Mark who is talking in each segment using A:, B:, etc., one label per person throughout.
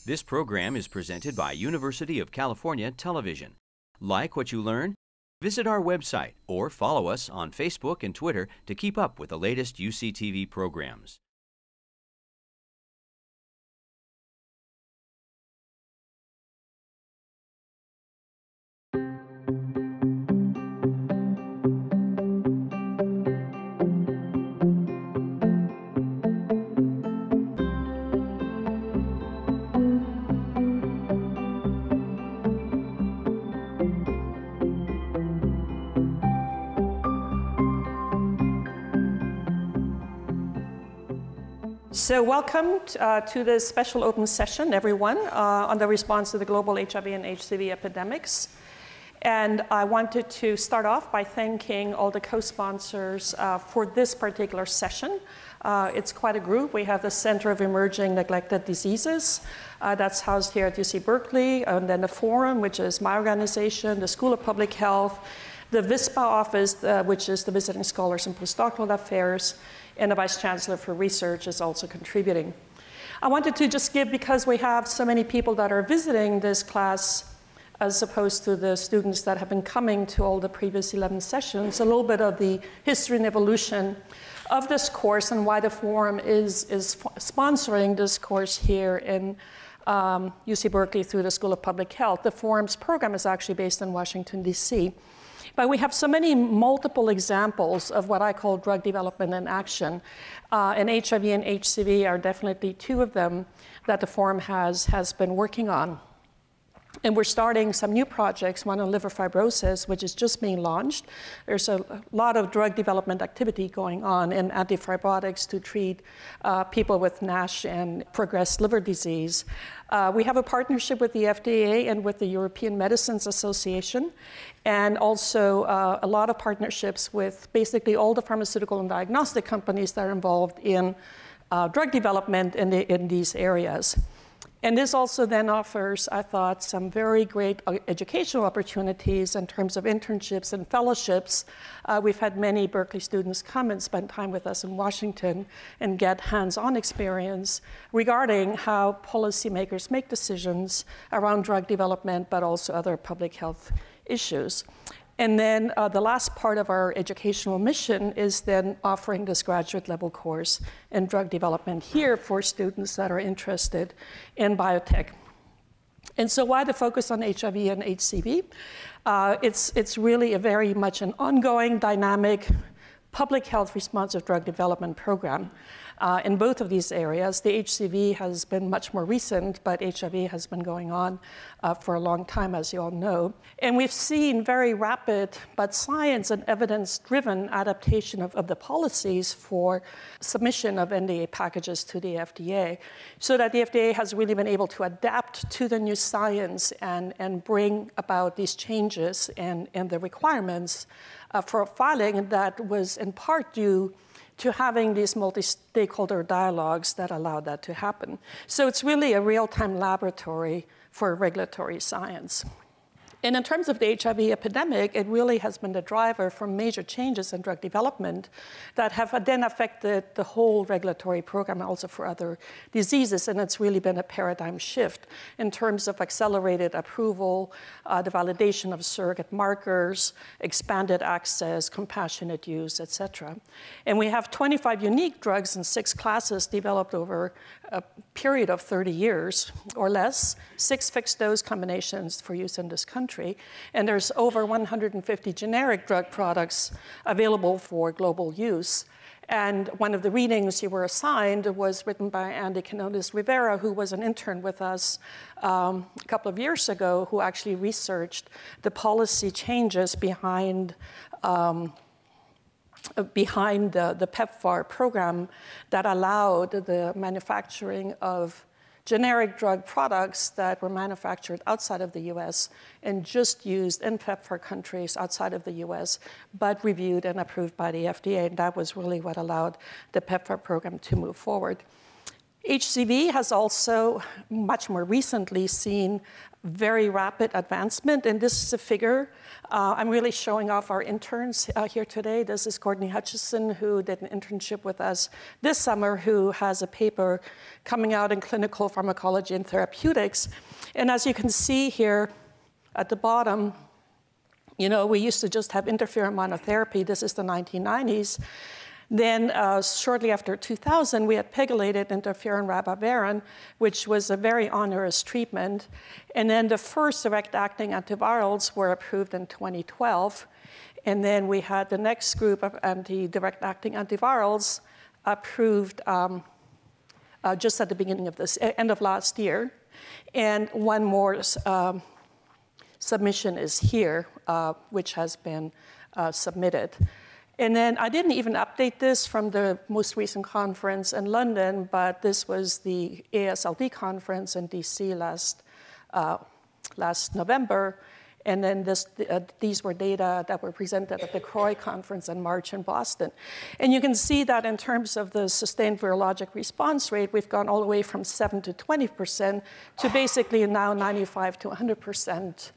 A: This program is presented by University of California Television. Like what you learn? Visit our website or follow us on Facebook and Twitter to keep up with the latest UCTV programs.
B: So welcome to this special open session, everyone, on the response to the global HIV and HCV epidemics. And I wanted to start off by thanking all the co-sponsors for this particular session. It's quite a group. We have the Center of Emerging Neglected Diseases that's housed here at UC Berkeley, and then the Forum, which is my organization, the School of Public Health, the VISPA office, which is the Visiting Scholars and Postdoctoral Affairs, and the Vice Chancellor for Research is also contributing. I wanted to just give, because we have so many people that are visiting this class, as opposed to the students that have been coming to all the previous 11 sessions, a little bit of the history and evolution of this course and why the Forum is sponsoring this course here in UC Berkeley through the School of Public Health. The Forum's program is actually based in Washington, D.C. But we have so many multiple examples of what I call drug development in action. And HIV and HCV are definitely two of them that the Forum has been working on. And we're starting some new projects, one on liver fibrosis, which is just being launched. There's a lot of drug development activity going on in antifibrotics to treat people with NASH and progressed liver disease. We have a partnership with the FDA and with the European Medicines Association, and also a lot of partnerships with basically all the pharmaceutical and diagnostic companies that are involved in drug development in these areas. And this also then offers, I thought, some very great educational opportunities in terms of internships and fellowships. We've had many Berkeley students come and spend time with us in Washington and get hands-on experience regarding how policymakers make decisions around drug development, but also other public health issues. And then the last part of our educational mission is then offering this graduate level course in drug development here for students that are interested in biotech. And so why the focus on HIV and HCV? It's really a very much an ongoing, dynamic, public health responsive drug development program. In both of these areas, the HCV has been much more recent, but HIV has been going on for a long time, as you all know. And we've seen very rapid, but science and evidence-driven adaptation of the policies for submission of NDA packages to the FDA, so that the FDA has really been able to adapt to the new science and bring about these changes and the requirements for filing that was in part due to having these multi-stakeholder dialogues that allow that to happen. So it's really a real-time laboratory for regulatory science. And in terms of the HIV epidemic, it really has been the driver for major changes in drug development that have then affected the whole regulatory program, also for other diseases. And it's really been a paradigm shift in terms of accelerated approval, the validation of surrogate markers, expanded access, compassionate use, et cetera. And we have 25 unique drugs in 6 classes developed over a period of 30 years or less, 6 fixed-dose combinations for use in this country, and there's over 150 generic drug products available for global use. And one of the readings you were assigned was written by Andy Quinones Rivera, who was an intern with us a couple of years ago, who actually researched the policy changes behind the PEPFAR program that allowed the manufacturing of generic drug products that were manufactured outside of the US and just used in PEPFAR countries outside of the US, but reviewed and approved by the FDA. And that was really what allowed the PEPFAR program to move forward. HCV has also much more recently seen very rapid advancement, and this is a figure. I'm really showing off our interns here today. This is Courtney Hutchison, who did an internship with us this summer, who has a paper coming out in Clinical Pharmacology and Therapeutics. And as you can see here at the bottom, you know, we used to just have interferon monotherapy. This is the 1990s. Then shortly after 2000, we had pegylated interferon ribavirin, which was a very onerous treatment. And then the first direct-acting antivirals were approved in 2012. And then we had the next group of direct-acting antivirals approved just at the beginning of this, end of last year. And one more submission is here, which has been submitted. And then I didn't even update this from the most recent conference in London, but this was the AASLD conference in DC last November. And then these were data that were presented at the CROI conference in March in Boston. And you can see that in terms of the sustained virologic response rate, we've gone all the way from 7 to 20% to basically now 95 to 100%.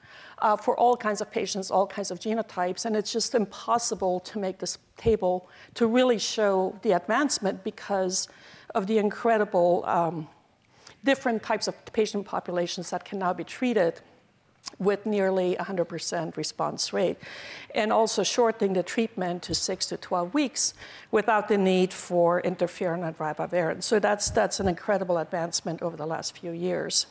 B: For all kinds of patients, all kinds of genotypes, and it's just impossible to make this table to really show the advancement because of the incredible different types of patient populations that can now be treated with nearly 100% response rate, and also shortening the treatment to 6 to 12 weeks without the need for interferon and ribavirin. So that's an incredible advancement over the last few years.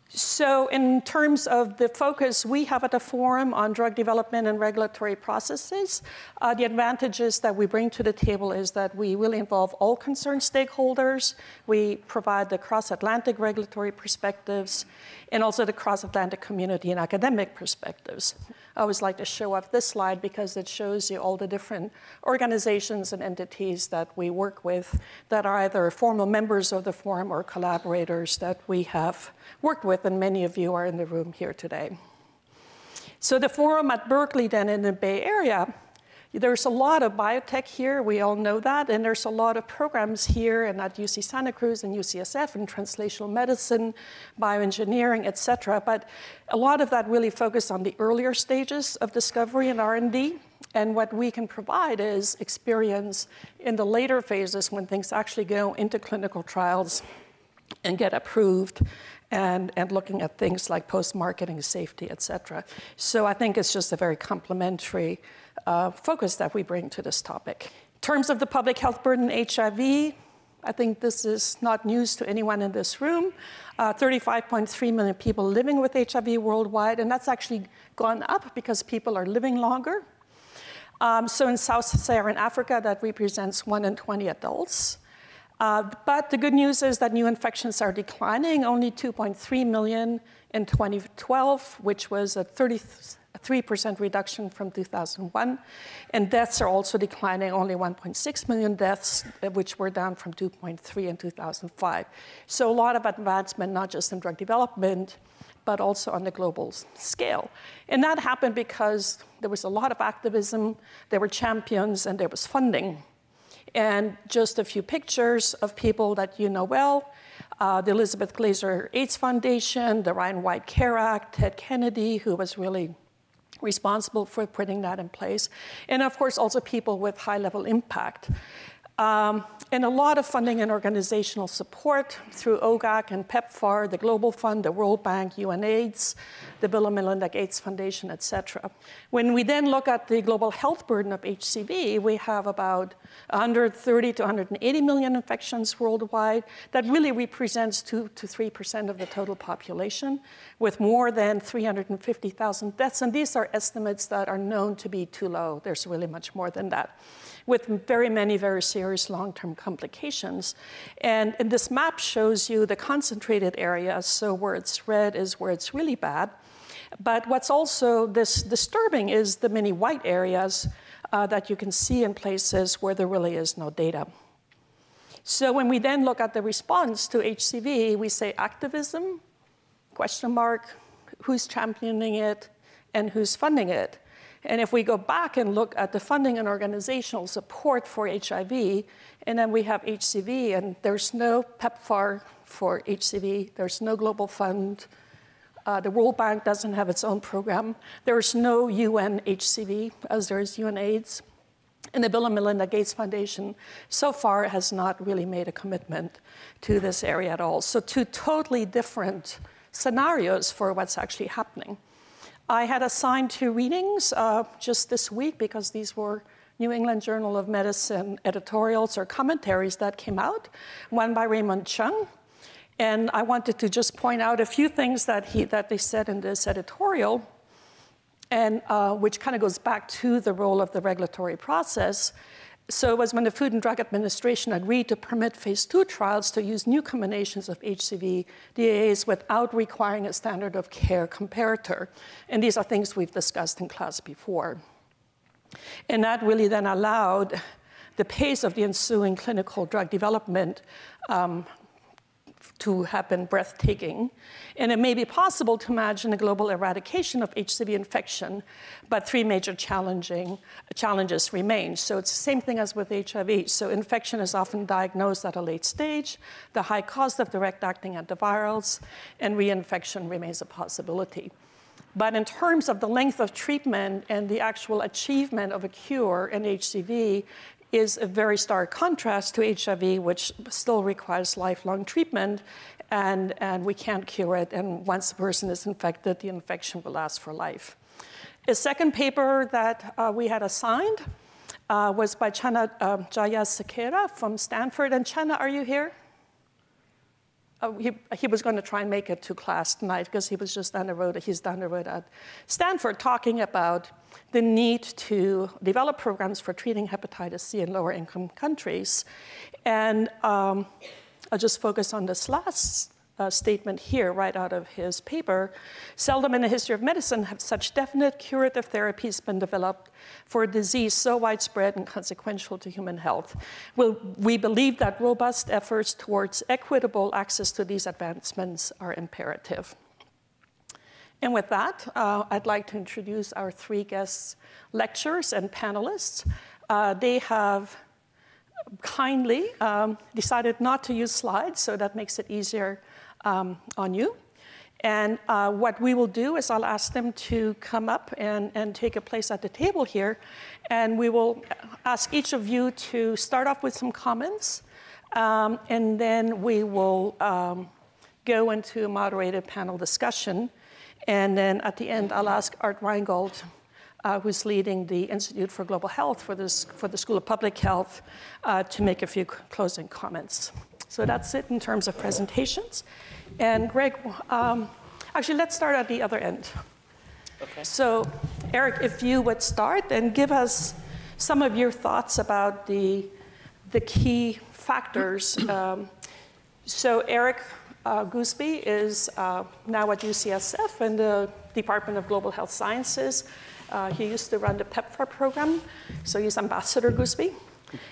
B: So in terms of the focus we have at the forum on drug development and regulatory processes, the advantages that we bring to the table is that we really involve all concerned stakeholders. We provide the cross-Atlantic regulatory perspectives and also the cross-Atlantic community and academic perspectives. I always like to show off this slide because it shows you all the different organizations and entities that we work with that are either formal members of the forum or collaborators that we have worked with, and many of you are in the room here today. So the forum at Berkeley then in the Bay Area, there's a lot of biotech here, we all know that, and there's a lot of programs here and at UC Santa Cruz and UCSF in translational medicine, bioengineering, et cetera. But a lot of that really focused on the earlier stages of discovery and R&D. And what we can provide is experience in the later phases when things actually go into clinical trials and get approved, and looking at things like post-marketing safety, et cetera. So I think it's just a very complementary focus that we bring to this topic. In terms of the public health burden, HIV, I think this is not news to anyone in this room. 35.3 million people living with HIV worldwide, and that's actually gone up because people are living longer. So in Sub-Saharan Africa, that represents 1 in 20 adults. But the good news is that new infections are declining, only 2.3 million in 2012, which was a 33% reduction from 2001. And deaths are also declining, only 1.6 million deaths, which were down from 2.3 in 2005. So a lot of advancement, not just in drug development, but also on the global scale. And that happened because there was a lot of activism, there were champions, and there was funding. And just a few pictures of people that you know well, the Elizabeth Glaser AIDS Foundation, the Ryan White CARE Act, Ted Kennedy, who was really responsible for putting that in place, and of course also people with high-level impact. And a lot of funding and organizational support through OGAC and PEPFAR, the Global Fund, the World Bank, UNAIDS, the Bill and Melinda Gates Foundation, et cetera. When we then look at the global health burden of HCV, we have about 130 to 180 million infections worldwide. That really represents 2 to 3% of the total population, with more than 350,000 deaths. And these are estimates that are known to be too low. There's really much more than that, with very many very serious long-term complications. And this map shows you the concentrated areas, so where it's red is where it's really bad. But what's also disturbing is the many white areas that you can see in places where there really is no data. So when we then look at the response to HCV, we say activism, question mark, who's championing it, and who's funding it. And if we go back and look at the funding and organizational support for HIV, and then we have HCV, and there's no PEPFAR for HCV, there's no global fund, the World Bank doesn't have its own program, there's no UN HCV as there is UN AIDS, and the Bill and Melinda Gates Foundation so far has not really made a commitment to this area at all. So two totally different scenarios for what's actually happening. I had assigned 2 readings just this week because these were New England Journal of Medicine editorials or commentaries that came out, one by Raymond Chung. And I wanted to just point out a few things that they said in this editorial, and which kind of goes back to the role of the regulatory process. So it was when the Food and Drug Administration agreed to permit phase 2 trials to use new combinations of HCV DAAs without requiring a standard of care comparator. And these are things we've discussed in class before. And that really then allowed the pace of the ensuing clinical drug development to have been breathtaking. And it may be possible to imagine a global eradication of HCV infection, but 3 major challenges remain. So it's the same thing as with HIV. So infection is often diagnosed at a late stage, the high cost of direct-acting antivirals, and reinfection remains a possibility. But in terms of the length of treatment and the actual achievement of a cure in HCV, is a very stark contrast to HIV, which still requires lifelong treatment, and we can't cure it. And once the person is infected, the infection will last for life. A second paper that we had assigned was by Channa Jayasekera from Stanford. And Channa, are you here? He was going to try and make it to class tonight because he was just down the road. He's down the road at Stanford talking about the need to develop programs for treating hepatitis C in lower income countries. And I'll just focus on this last statement here right out of his paper. Seldom in the history of medicine have such definite curative therapies been developed for a disease so widespread and consequential to human health. We believe that robust efforts towards equitable access to these advancements are imperative. And with that, I'd like to introduce our 3 guest lecturers and panelists. They have kindly decided not to use slides, so that makes it easier on you. And what we will do is I'll ask them to come up and take a place at the table here. And we will ask each of you to start off with some comments. And then we will go into a moderated panel discussion. And then at the end, I'll ask Art Reingold, who's leading the Institute for Global Health for the School of Public Health, to make a few closing comments. So that's it in terms of presentations. And Greg, actually, let's start at the other end. Okay. So Eric, if you would start and give us some of your thoughts about the key factors. So Eric Gooseby is now at UCSF in the Department of Global Health Sciences. He used to run the PEPFAR program, so he's Ambassador Gooseby.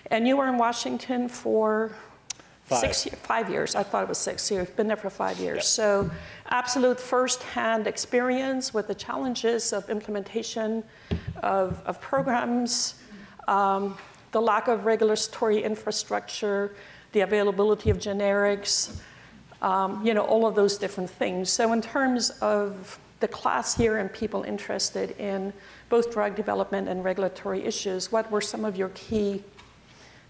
B: And you were in Washington for 5 years. I thought it was 6 years. You've been there for 5 years. Yep. So absolute first-hand experience with the challenges of implementation of programs, the lack of regulatory infrastructure, the availability of generics, all of those different things. So in terms of the class here and people interested in both drug development and regulatory issues, what were some of your key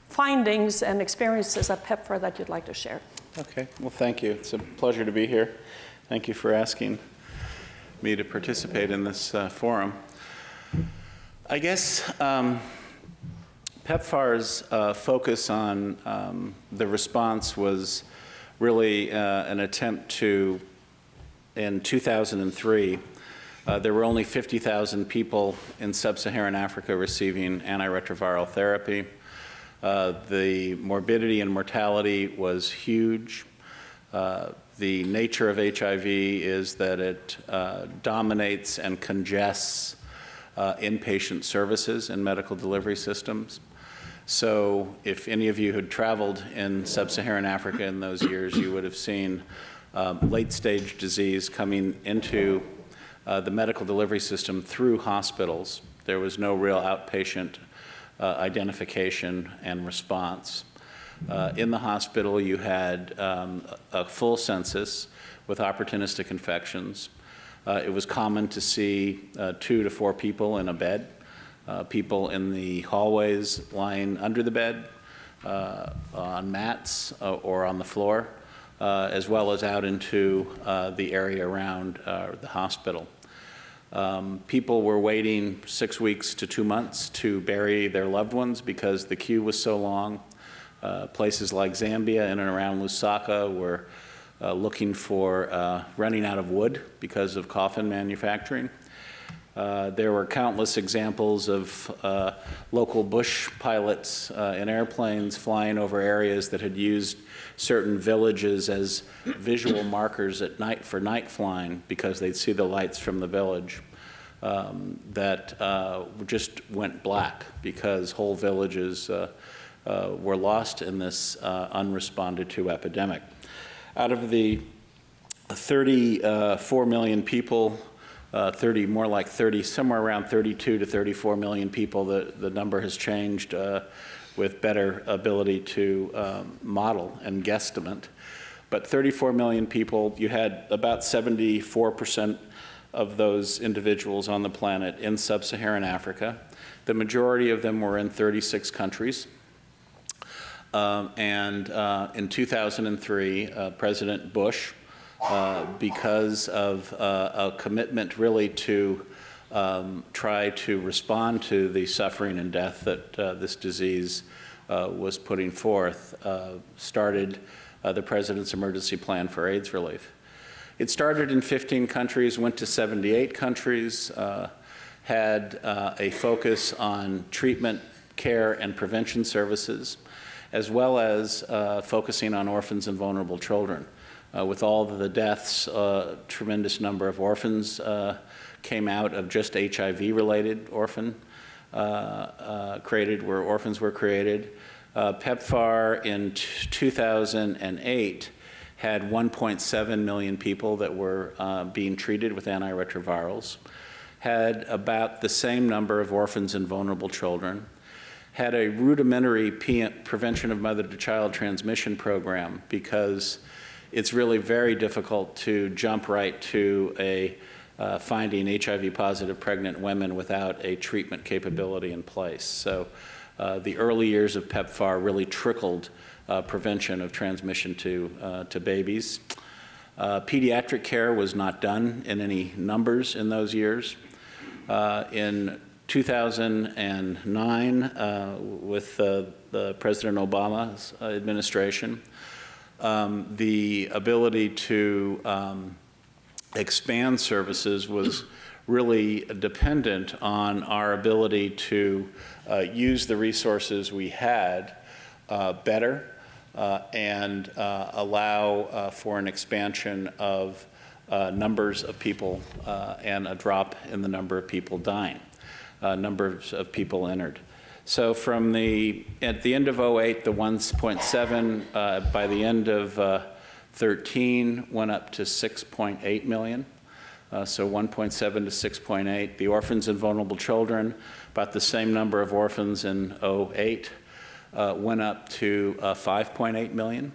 B: findings and experiences at PEPFAR that you'd like to share?
C: Okay, well, thank you. It's a pleasure to be here. Thank you for asking me to participate in this forum. I guess PEPFAR's focus on the response was really an attempt to, in 2003, there were only 50,000 people in sub-Saharan Africa receiving antiretroviral therapy. The morbidity and mortality was huge. The nature of HIV is that it dominates and congests inpatient services in medical delivery systems. So if any of you had traveled in sub-Saharan Africa in those years, you would have seen late-stage disease coming into the medical delivery system through hospitals. There was no real outpatient identification and response. In the hospital, you had a full census with opportunistic infections. It was common to see 2 to 4 people in a bed, people in the hallways lying under the bed, on mats or on the floor, as well as out into the area around the hospital. People were waiting 6 weeks to 2 months to bury their loved ones because the queue was so long. Places like Zambia in and around Lusaka were looking for running out of wood because of coffin manufacturing. There were countless examples of local bush pilots in airplanes flying over areas that had used certain villages as visual markers at night for night flying because they'd see the lights from the village that just went black because whole villages were lost in this unresponded to epidemic. Out of the 34 million people, more like 30, somewhere around 32 to 34 million people, the number has changed with better ability to model and guesstimate. But 34 million people, you had about 74% of those individuals on the planet in sub-Saharan Africa. The majority of them were in 36 countries. In 2003, President Bush, because of a commitment really to try to respond to the suffering and death that this disease was putting forth, started the President's Emergency Plan for AIDS Relief. It started in 15 countries, went to 78 countries, had a focus on treatment, care, and prevention services, as well as focusing on orphans and vulnerable children. With all of the deaths, a tremendous number of orphans came out of just HIV-related orphans were created. PEPFAR in 2008 had 1.7 million people that were being treated with antiretrovirals, had about the same number of orphans and vulnerable children, had a rudimentary prevention of mother-to-child transmission program because it's really very difficult to jump right to finding HIV-positive pregnant women without a treatment capability in place. So the early years of PEPFAR really trickled prevention of transmission to babies. Pediatric care was not done in any numbers in those years. In 2009, with the President Obama's administration, the ability to expand services was really dependent on our ability to use the resources we had better and allow for an expansion of numbers of people and a drop in the number of people dying, numbers of people entered. So from at the end of 08, the 1.7, by the end of 13, went up to 6.8 million. So 1.7 to 6.8. The orphans and vulnerable children, about the same number of orphans in 08, went up to 5.8 million.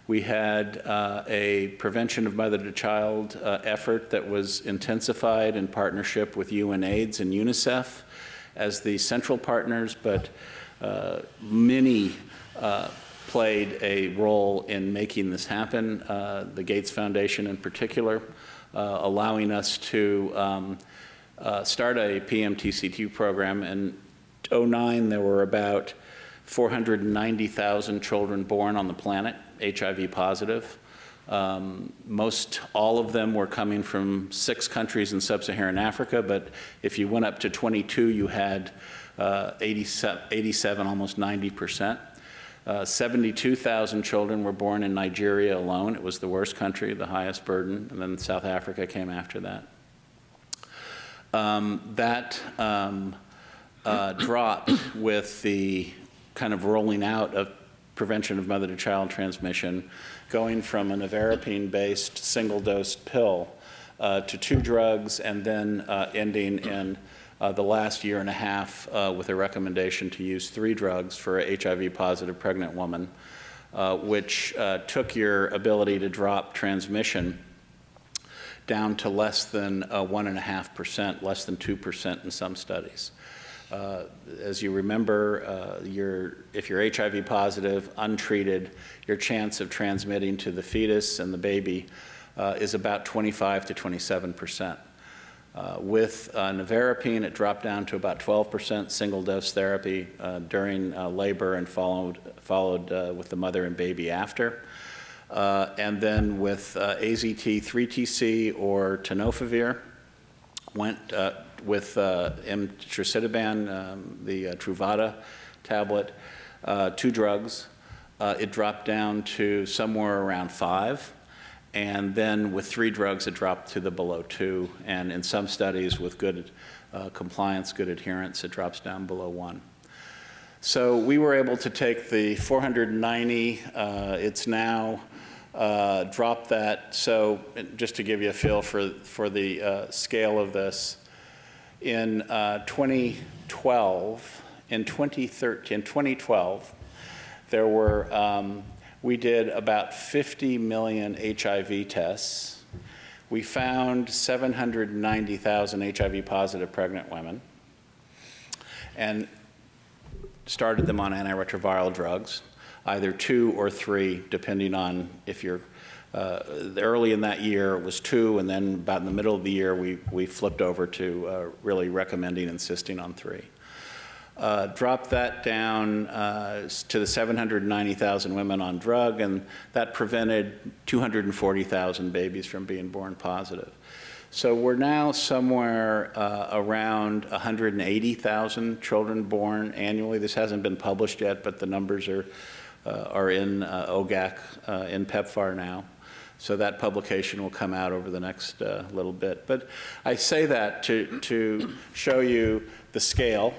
C: We had a prevention of mother-to-child effort that was intensified in partnership with UNAIDS and UNICEF as the central partners, but many played a role in making this happen, the Gates Foundation in particular, allowing us to start a PMTCT program. In 09, there were about 490,000 children born on the planet, HIV positive. Most all of them were coming from 6 countries in sub-Saharan Africa, but if you went up to 22, you had 87, almost 90%. 72,000 children were born in Nigeria alone. It was the worst country, the highest burden, and then South Africa came after that. Dropped with the kind of rolling out of prevention of mother-to-child transmission, going from a nevirapine-based single-dose pill to 2 drugs, and then ending in the last year and a half with a recommendation to use 3 drugs for a HIV-positive pregnant woman, which took your ability to drop transmission down to less than 1.5%, less than 2% in some studies. As you remember, if you're HIV positive, untreated, your chance of transmitting to the fetus and the baby is about 25 to 27%. With nevirapine, it dropped down to about 12% single-dose therapy during labor and followed with the mother and baby after. And then with AZT3TC or tenofovir, went with emtricitabine, the Truvada tablet, 2 drugs. It dropped down to somewhere around 5. And then with 3 drugs, it dropped to the below 2. And in some studies with good compliance, good adherence, it drops down below 1. So we were able to take the 490, it's now dropped that. So just to give you a feel for the scale of this, in 2012, in 2012, there were, we did about 50 million HIV tests. We found 790,000 HIV-positive pregnant women and started them on antiretroviral drugs, either 2 or 3, depending on if you're, early in that year it was 2, and then about in the middle of the year we flipped over to really recommending, insisting on 3. Dropped that down to the 790,000 women on drug, and that prevented 240,000 babies from being born positive. So we're now somewhere around 180,000 children born annually. This hasn't been published yet, but the numbers are in OGAC, in PEPFAR now. So that publication will come out over the next little bit. But I say that to show you the scale,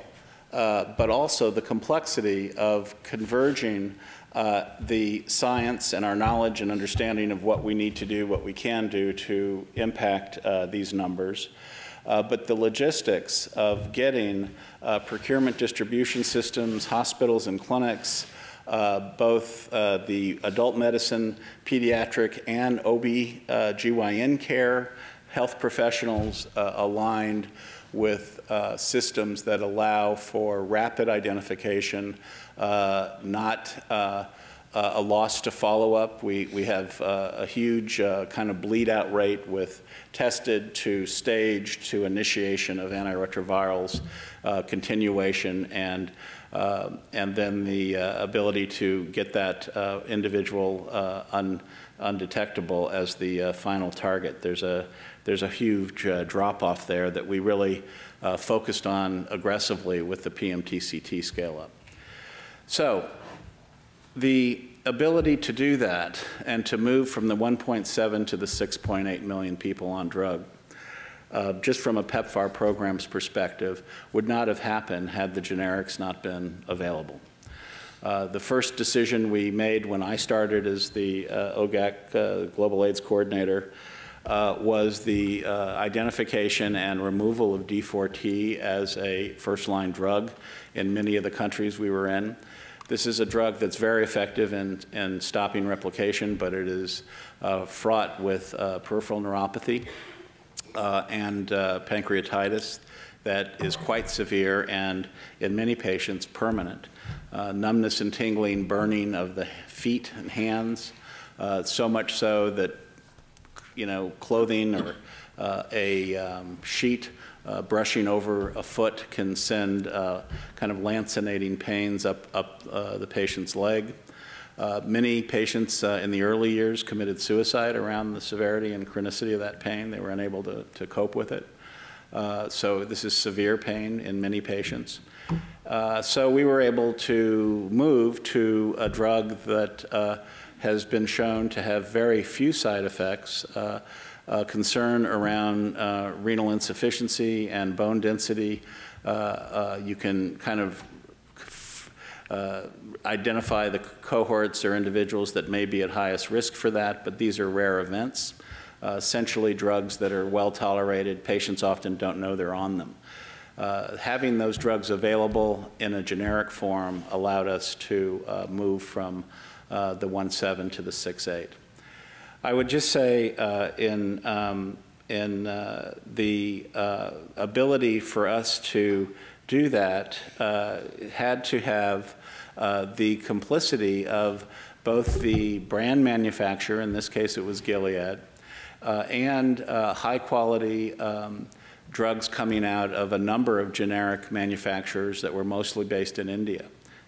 C: but also the complexity of converging the science and our knowledge and understanding of what we need to do, what we can do to impact these numbers. But the logistics of getting procurement distribution systems, hospitals and clinics, both the adult medicine, pediatric, and OB/GYN care, health professionals aligned with systems that allow for rapid identification, not a loss to follow-up. We have a huge kind of bleed-out rate with tested to staged to initiation of antiretrovirals, continuation, and then the ability to get that individual undetectable as the final target. There's a huge drop-off there that we really focused on aggressively with the PMTCT scale-up. So the ability to do that and to move from the 1.7 to the 6.8 million people on drug, just from a PEPFAR program's perspective, would not have happened had the generics not been available. The first decision we made when I started as the OGAC Global AIDS Coordinator was the identification and removal of D4T as a first-line drug in many of the countries we were in. This is a drug that's very effective in stopping replication, but it is fraught with peripheral neuropathy and pancreatitis that is quite severe and, in many patients, permanent. Numbness and tingling, burning of the feet and hands, so much so that, you know, clothing or a sheet brushing over a foot can send kind of lancinating pains up the patient's leg. Many patients in the early years committed suicide around the severity and chronicity of that pain. They were unable to cope with it. So this is severe pain in many patients. So we were able to move to a drug that has been shown to have very few side effects, concern around renal insufficiency and bone density. You can kind of identify the cohorts or individuals that may be at highest risk for that, but these are rare events. Essentially drugs that are well tolerated, patients often don't know they're on them. having those drugs available in a generic form allowed us to move from the 1.7 to the 6.8. I would just say in the ability for us to do that had to have the complicity of both the brand manufacturer, in this case it was Gilead, and high quality drugs coming out of a number of generic manufacturers that were mostly based in India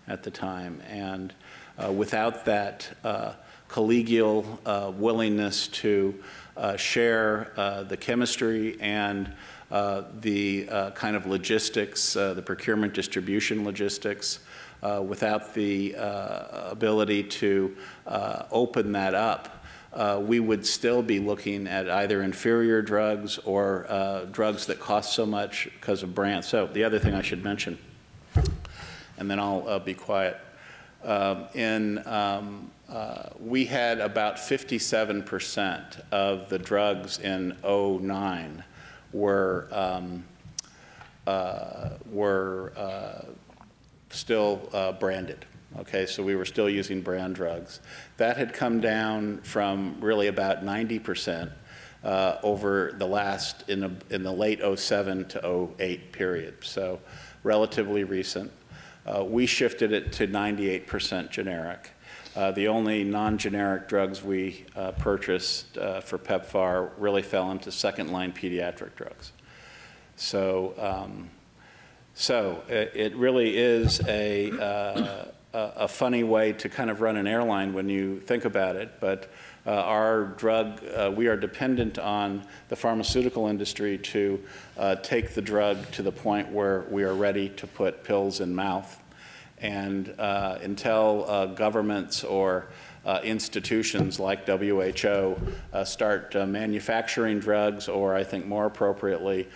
C: at the time. And without that collegial willingness to share the chemistry and the kind of logistics, the procurement distribution logistics, without the ability to open that up, we would still be looking at either inferior drugs or drugs that cost so much because of brand. So the other thing I should mention, and then I'll be quiet, we had about 57% of the drugs in 2009 were still branded. Okay, so we were still using brand drugs. That had come down from really about 90% over the last, in the late 07 to 08 period, so relatively recent. We shifted it to 98% generic. The only non-generic drugs we purchased for PEPFAR really fell into second-line pediatric drugs. So, it really is a funny way to kind of run an airline when you think about it, but our drug, we are dependent on the pharmaceutical industry to take the drug to the point where we are ready to put pills in mouth. And until governments or institutions like WHO start manufacturing drugs, or I think more appropriately,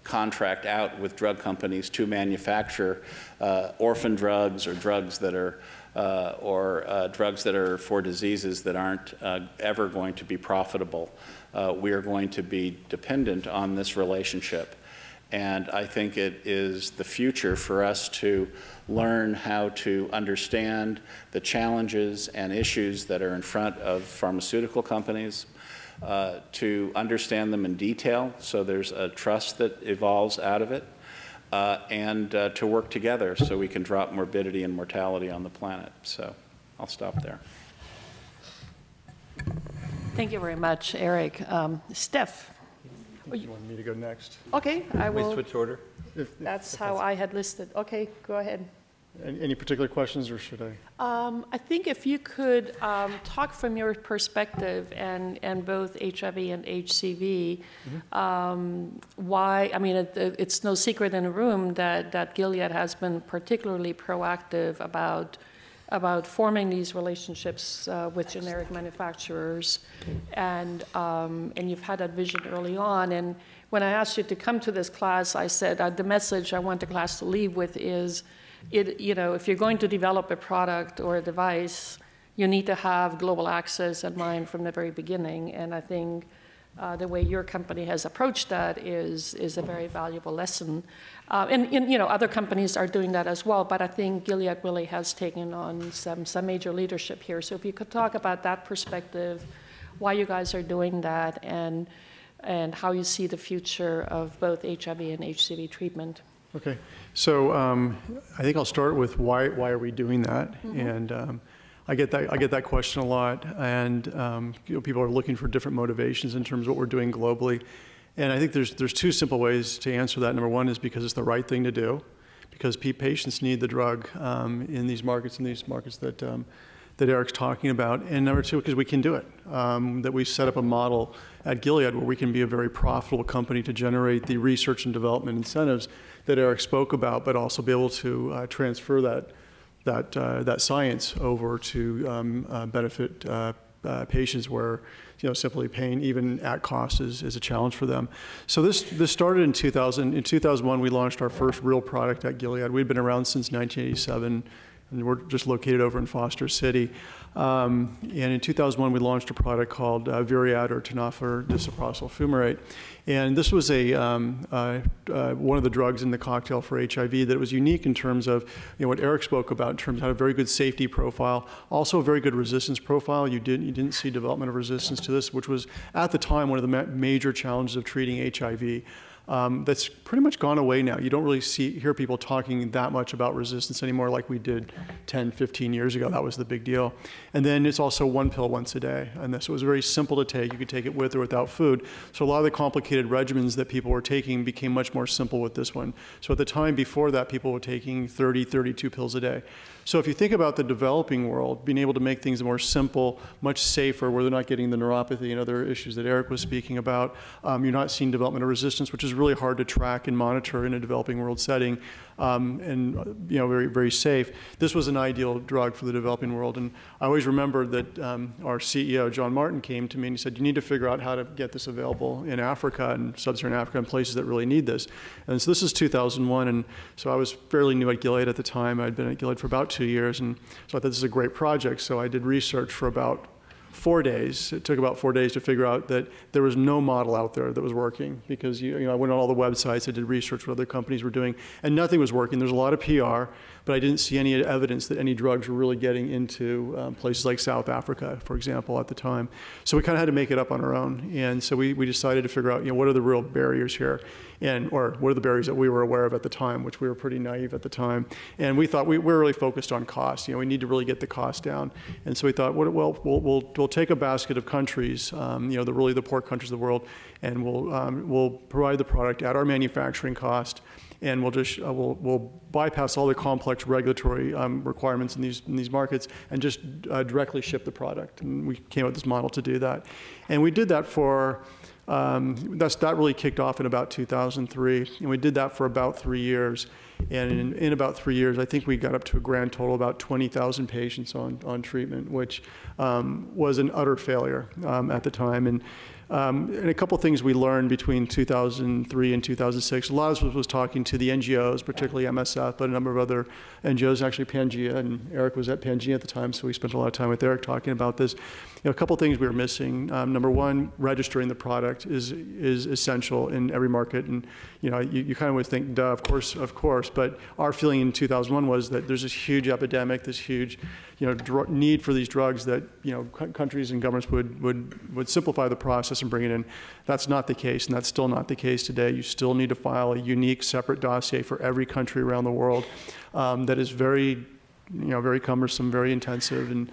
C: contract out with drug companies to manufacture orphan drugs or drugs that are drugs that are for diseases that aren't ever going to be profitable. We are going to be dependent on this relationship. And I think it is the future for us to learn how to understand the challenges and issues that are in front of pharmaceutical companies, to understand them in detail so there's a trust that evolves out of it, and to work together so we can drop morbidity and mortality on the planet. So I'll stop there.
B: Thank you very much, Eric. Steph.
D: You want me to go next?
B: Okay, I will.
E: Switch order?
B: That's how I had listed. Okay, go ahead.
D: Any particular questions, or should I?
B: I think if you could talk from your perspective and both HIV and HCV, why, I mean, it's no secret in the room that Gilead has been particularly proactive about forming these relationships with generic manufacturers, and you've had that vision early on. And when I asked you to come to this class, I said the message I want the class to leave with is, if you're going to develop a product or a device, you need to have global access in mind from the very beginning. And I think the way your company has approached that is a very valuable lesson. And other companies are doing that as well, but I think Gilead really has taken on some major leadership here. So if you could talk about that perspective, why you guys are doing that, and how you see the future of both HIV and HCV treatment.
D: Okay, so I think I'll start with why are we doing that, and I get that question a lot, and people are looking for different motivations in terms of what we're doing globally, and I think there's two simple ways to answer that. Number one is because it's the right thing to do, because patients need the drug in these markets that Eric's talking about, and number two, because we can do it. That we've set up a model at Gilead where we can be a very profitable company to generate the research and development incentives that Eric spoke about, but also be able to transfer that science over to benefit patients where simply paying even at cost is a challenge for them. So this started in 2000. In 2001, we launched our first real product at Gilead. We'd been around since 1987. and we're just located over in Foster City. And in 2001, we launched a product called Viriad, or tenofovir disoprosyl fumarate. And this was one of the drugs in the cocktail for HIV that was unique in terms of what Eric spoke about, in terms of had a very good safety profile, also a very good resistance profile. You didn't see development of resistance to this, which was at the time one of the major challenges of treating HIV. That's pretty much gone away now. You don't really hear people talking that much about resistance anymore like we did 10, 15 years ago. That was the big deal. And then it's also one pill once a day. And this was very simple to take. You could take it with or without food. So a lot of the complicated regimens that people were taking became much more simple with this one. So at the time before that, people were taking 30, 32 pills a day. So if you think about the developing world, being able to make things more simple, much safer, where they're not getting the neuropathy and other issues that Eric was speaking about, you're not seeing development of resistance, which is really hard to track and monitor in a developing world setting, and very, very safe. This was an ideal drug for the developing world. And I always remember that our CEO, John Martin, came to me and he said, you need to figure out how to get this available in Africa and sub-Saharan Africa and places that really need this. And so this is 2001, and so I was fairly new at Gilead at the time. I'd been at Gilead for about 2 years, and so I thought this is a great project. So I did research for about 4 days. It took about 4 days to figure out that there was no model out there that was working, because I went on all the websites, I did research what other companies were doing, and nothing was working. There's a lot of PR, but I didn't see any evidence that any drugs were really getting into places like South Africa, for example, at the time. So we kind of had to make it up on our own, and so we decided to figure out, what are the real barriers here, or what are the barriers that we were aware of at the time, which we were pretty naive at the time. And we thought we were really focused on cost. We need to really get the cost down. And so we thought, well, we'll take a basket of countries, the poor countries of the world, and we'll provide the product at our manufacturing cost, and we'll bypass all the complex regulatory requirements in these markets and just directly ship the product. And we came up with this model to do that, and we did that for. That really kicked off in about 2003, and we did that for about 3 years. And in about 3 years, I think we got up to a grand total of about 20,000 patients on treatment, which was an utter failure at the time. And a couple things we learned between 2003 and 2006. A lot of this was talking to the NGOs, particularly MSF, but a number of other NGOs, actually Pangea, and Eric was at Pangea at the time, so we spent a lot of time with Eric talking about this. A couple things we were missing. Number one, registering the product is essential in every market, and you kind of would think, duh, of course, but our feeling in 2001 was that there's this huge epidemic, this huge need for these drugs that countries and governments would simplify the process and bring it in. That's not the case, and that's still not the case today. You still need to file a unique, separate dossier for every country around the world that is very, very cumbersome, very intensive, and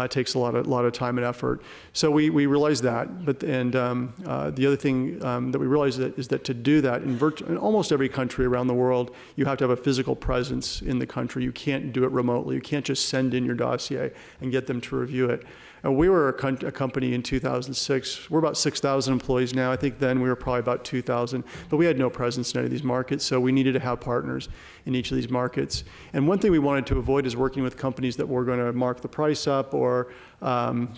D: takes a lot of time and effort. So we realized that, the other thing that we realized is that to do that in almost every country around the world, you have to have a physical presence in the country. You can't do it remotely. You can't just send in your dossier and get them to review it. We were a company in 2006. We're about 6,000 employees now. I think then we were probably about 2,000, but we had no presence in any of these markets, so we needed to have partners in each of these markets. And one thing we wanted to avoid is working with companies that were going to mark the price up or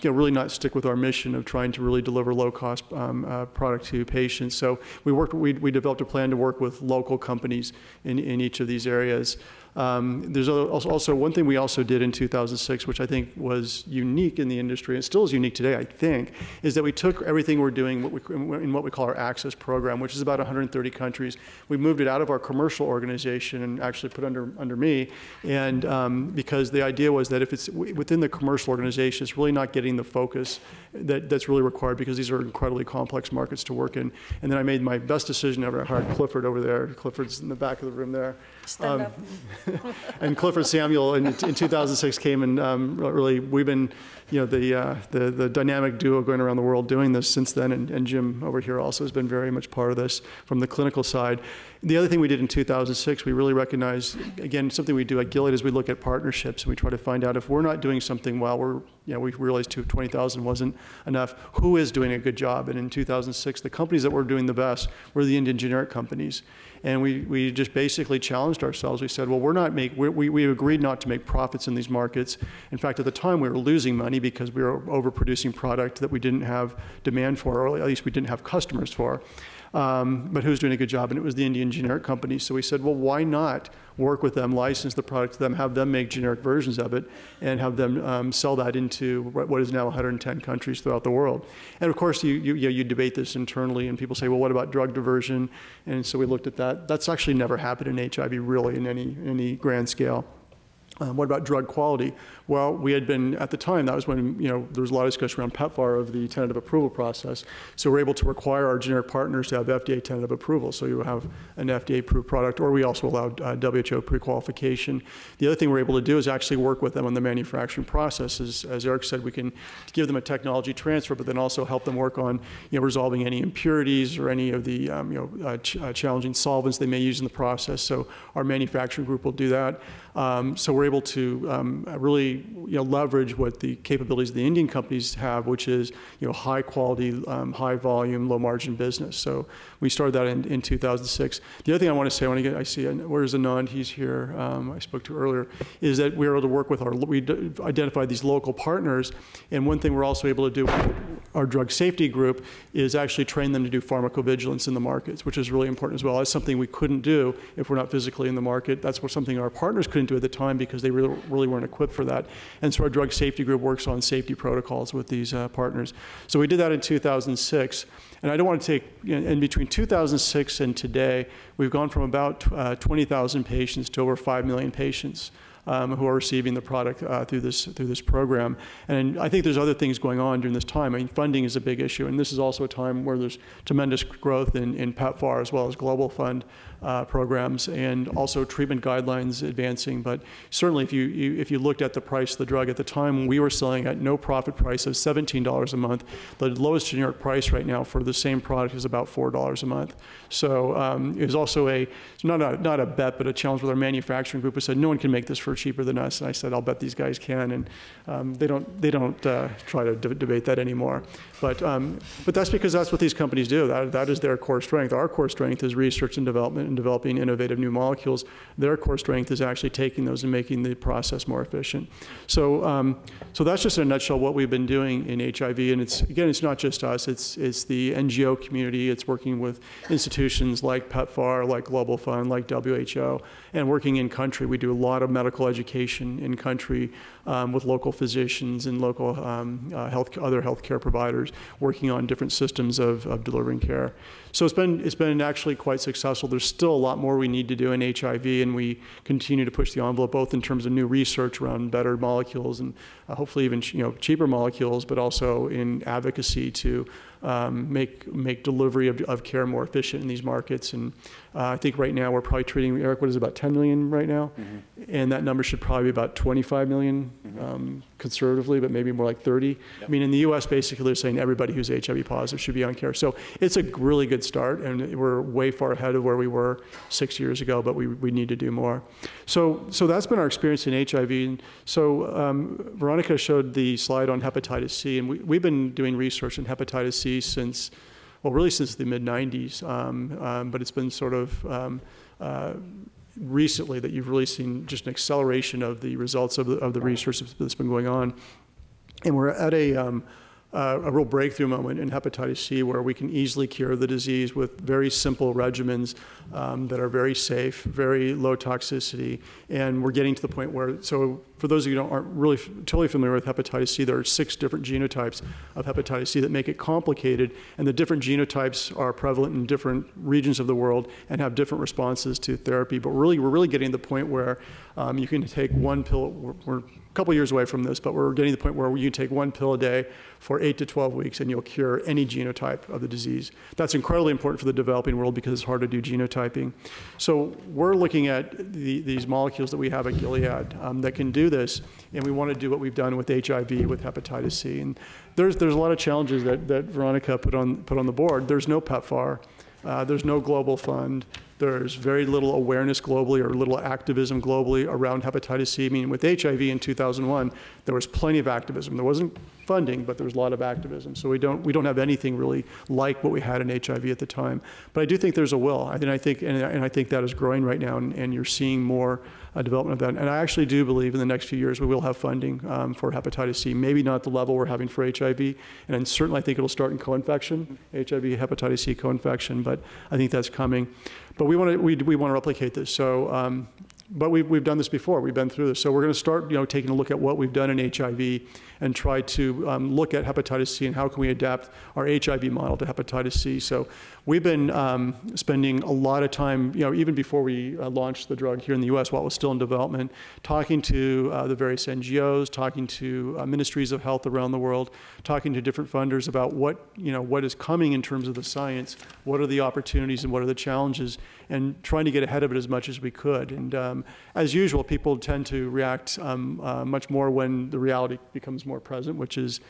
D: really not stick with our mission of trying to really deliver low-cost product to patients. So we developed a plan to work with local companies in each of these areas. There's also one thing we also did in 2006, which I think was unique in the industry, and still is unique today, I think, is that we took everything we're doing in what we call our Access program, which is about 130 countries. We moved it out of our commercial organization and actually put under me, and because the idea was that if it's within the commercial organization, it's really not getting the focus that's really required, because these are incredibly complex markets to work in. And then I made my best decision ever. I hired Clifford over there. Clifford's in the back of the room there.
B: Stand up.
D: And Clifford Samuel in 2006 came, and really we've been, the dynamic duo going around the world doing this since then, and Jim over here also has been very much part of this from the clinical side. The other thing we did in 2006, we really recognized, again, something we do at Gilead is we look at partnerships, and we try to find out if we're not doing something well, we realized 20,000 wasn't enough, who is doing a good job? And in 2006, the companies that were doing the best were the Indian generic companies. And we just basically challenged ourselves. We said, well, we agreed not to make profits in these markets. In fact, at the time, we were losing money because we were overproducing product that we didn't have demand for, or at least we didn't have customers for. but who's doing a good job? And it was the Indian generic company. So we said, well, why not work with them, license the product to them, have them make generic versions of it, and have them sell that into what is now 110 countries throughout the world. And of course, you debate this internally, and people say, well, what about drug diversion? And so we looked at that. That's actually never happened in HIV really in any grand scale. What about drug quality? Well, we had been, at the time, that was when there was a lot of discussion around PEPFAR of the tentative approval process. So we're able to require our generic partners to have FDA tentative approval. So you have an FDA-approved product, or we also allowed WHO pre-qualification. The other thing we're able to do is actually work with them on the manufacturing process. As Eric said, we can give them a technology transfer, but then also help them work on resolving any impurities or any of the challenging solvents they may use in the process. So our manufacturing group will do that. So we're able to really leverage what the capabilities of the Indian companies have, which is high quality, high volume, low margin business. So we started that in 2006. The other thing I want to say, I see, where's Anand? He's here. I spoke to earlier, is that we were able to work with we identified these local partners, and one thing we're also able to do with our drug safety group is actually train them to do pharmacovigilance in the markets, which is really important as well. That's something we couldn't do if we're not physically in the market. That's something our partners couldn't do at the time because they really weren't equipped for that. And so our drug safety group works on safety protocols with these partners. So we did that in 2006. And I don't want to take, in between 2006 and today, we've gone from about 20,000 patients to over 5 million patients who are receiving the product through this program. And I think there's other things going on during this time. I mean, funding is a big issue, and this is also a time where there's tremendous growth in PEPFAR as well as global fund programs, and also treatment guidelines advancing. But certainly, if you looked at the price of the drug at the time, we were selling at no profit price of $17 a month. The lowest generic price right now for the same product is about $4 a month. So it was also not a bet, but a challenge with our manufacturing group. We said no one can make this for cheaper than us, and I said I'll bet these guys can, and they don't try to debate that anymore. But that's because that's what these companies do. That is their core strength. Our core strength is research and development and developing innovative new molecules. Their core strength is actually taking those and making the process more efficient. So that's just in a nutshell what we've been doing in HIV. And it's not just us. It's the NGO community. It's working with institutions like PEPFAR, like Global Fund, like WHO, and working in country. We do a lot of medical education in country with local physicians and local other healthcare providers, working on different systems of delivering care. So it's been actually quite successful. There's still a lot more we need to do in HIV, and we continue to push the envelope both in terms of new research around better molecules and hopefully even cheaper molecules, but also in advocacy to make delivery of care more efficient in these markets. And I think right now we're probably treating, Eric, what is it, about 10 million right now? Mm-hmm. And that number should probably be about 25 million conservatively, but maybe more like 30. Yep. I mean, in the US, basically, they're saying everybody who's HIV positive should be on care. So it's a really good start, and we're way far ahead of where we were 6 years ago, but we need to do more. So that's been our experience in HIV. And so Veronica showed the slide on hepatitis C, and we've been doing research in hepatitis C since the mid-90s, but it's been sort of recently that you've really seen just an acceleration of the results of the research that's been going on. And we're at a real breakthrough moment in hepatitis C where we can easily cure the disease with very simple regimens that are very safe, very low toxicity, and we're getting to the point where, so for those of you who aren't really totally familiar with hepatitis C, there are 6 different genotypes of hepatitis C that make it complicated, and the different genotypes are prevalent in different regions of the world and have different responses to therapy. But we're really getting to the point where you can take one pill. We're a couple years away from this, but we're getting to the point where you take one pill a day for 8 to 12 weeks and you'll cure any genotype of the disease. That's incredibly important for the developing world because it's hard to do genotyping. So we're looking at these molecules that we have at Gilead that can do this, and we want to do what we've done with HIV, with hepatitis C. And there's a lot of challenges that Veronica put on the board. There's no PEPFAR, there's no global fund. There's very little awareness globally or little activism globally around hepatitis C. I mean, with HIV in 2001, there was plenty of activism. There wasn't funding, but there was a lot of activism. So we don't have anything really like what we had in HIV at the time. But I do think there's a will, and I think that is growing right now, and you're seeing more development of that. And I actually do believe in the next few years we will have funding for hepatitis C, maybe not the level we're having for HIV, and certainly I think it'll start in co-infection, HIV, hepatitis C co-infection, but I think that's coming. But we want to replicate this. So, but we've done this before. We've been through this. So we're going to start, taking a look at what we've done in HIV and try to look at hepatitis C and how can we adapt our HIV model to hepatitis C. So we've been spending a lot of time, even before we launched the drug here in the U.S. while it was still in development, talking to the various NGOs, talking to ministries of health around the world, talking to different funders about what is coming in terms of the science, what are the opportunities and what are the challenges, and trying to get ahead of it as much as we could. And as usual, people tend to react much more when the reality becomes more present, which is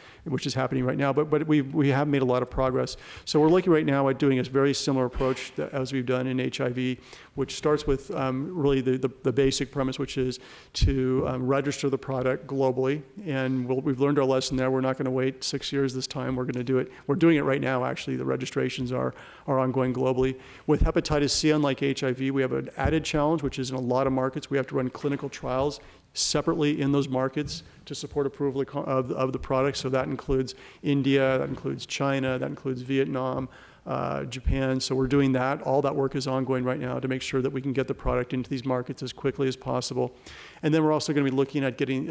D: happening right now. But we have made a lot of progress. So we're looking right now at doing a very similar approach as we've done in HIV, which starts with really the basic premise, which is to register the product globally. And we've learned our lesson there. We're not going to wait 6 years this time. We're going to do it. We're doing it right now, actually. The registrations are ongoing globally. With hepatitis C, unlike HIV, we have an added challenge, which is in a lot of markets, we have to run clinical trials separately in those markets to support approval of the product. So that includes India, that includes China, that includes Vietnam, Japan. So we're doing that. All that work is ongoing right now to make sure that we can get the product into these markets as quickly as possible. And then we're also going to be looking at getting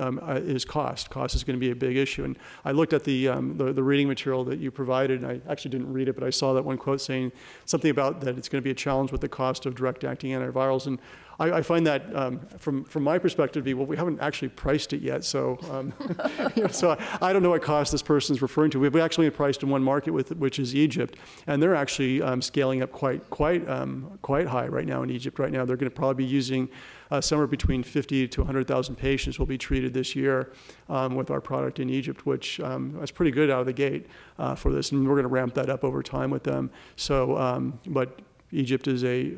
D: cost. Cost is going to be a big issue. And I looked at the reading material that you provided, and I actually didn't read it, but I saw that one quote saying something about that it's going to be a challenge with the cost of direct-acting antivirals. And I find that, from my perspective, well, we haven't actually priced it yet, so so I don't know what cost this person's referring to. We've actually priced in one market, which is Egypt, and they're actually scaling up quite high right now in Egypt. Right now, they're going to probably be using somewhere between 50 to 100,000 patients will be treated this year with our product in Egypt, which is pretty good out of the gate for this, and we're going to ramp that up over time with them. So, but Egypt is a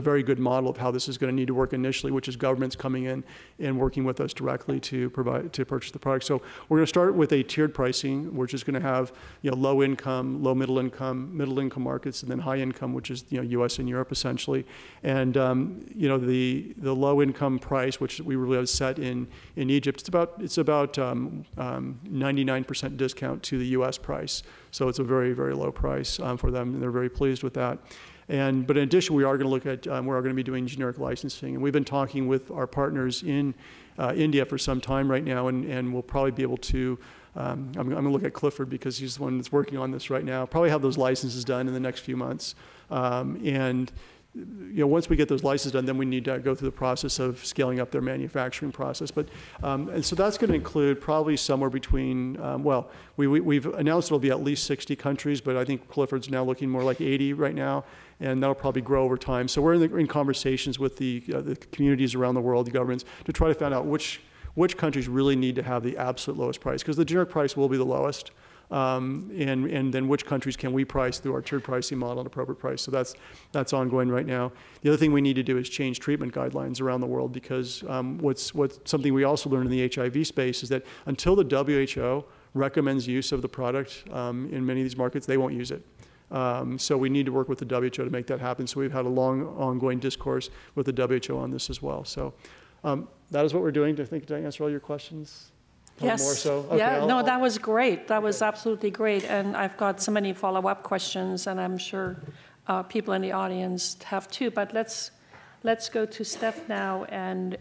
D: very good model of how this is going to need to work initially, which is governments coming in and working with us directly to purchase the product. So we're going to start with a tiered pricing, which is going to have low income, middle income markets, and then high income, which is U.S. and Europe essentially. And the low income price, which we really have set in Egypt, it's about 99% discount to the U.S. price. So it's a very, very low price for them, and they're very pleased with that. But in addition, we are going to look at, we're going to be doing generic licensing. And we've been talking with our partners in India for some time right now, and we'll probably be able to, I'm going to look at Clifford because he's the one that's working on this right now, probably have those licenses done in the next few months. Once we get those licenses done, then we need to go through the process of scaling up their manufacturing process. But and so that's going to include probably somewhere between, we've announced it'll be at least 60 countries, but I think Clifford's now looking more like 80 right now, and that'll probably grow over time. So we're in conversations with the communities around the world, the governments, to try to find out which countries really need to have the absolute lowest price, because the generic price will be the lowest. And then which countries can we price through our tiered pricing model at appropriate price. So that's ongoing right now. The other thing we need to do is change treatment guidelines around the world, because what's something we also learned in the HIV space is that until the WHO recommends use of the product in many of these markets, they won't use it. So we need to work with the WHO to make that happen. So we've had a long ongoing discourse with the WHO on this as well. So that is what we're doing. Did I answer all your questions?
B: Yes.
D: More so? Okay,
B: yeah, no, that was great. That was absolutely great. And I've got so many follow-up questions, and I'm sure people in the audience have too. But let's go to Steph now and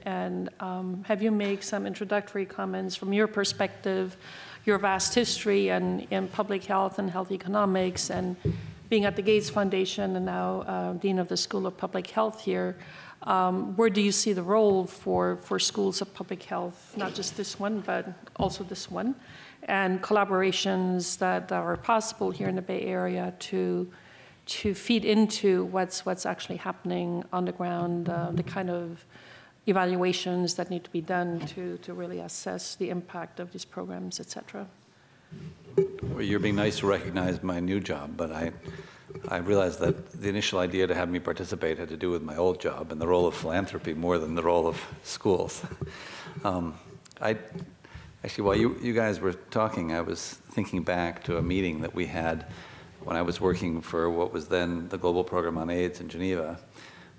B: have you make some introductory comments from your perspective, your vast history in public health and health economics, and being at the Gates Foundation and now Dean of the School of Public Health here. Where do you see the role for schools of public health, not just this one, but also this one, and collaborations that are possible here in the Bay Area to feed into what's actually happening on the ground, the kind of evaluations that need to be done to really assess the impact of these programs, et cetera?
E: Well, you're being nice to recognize my new job, but I realized that the initial idea to have me participate had to do with my old job and the role of philanthropy more than the role of schools. Actually, while you guys were talking, I was thinking back to a meeting that we had when I was working for what was then the Global Program on AIDS in Geneva,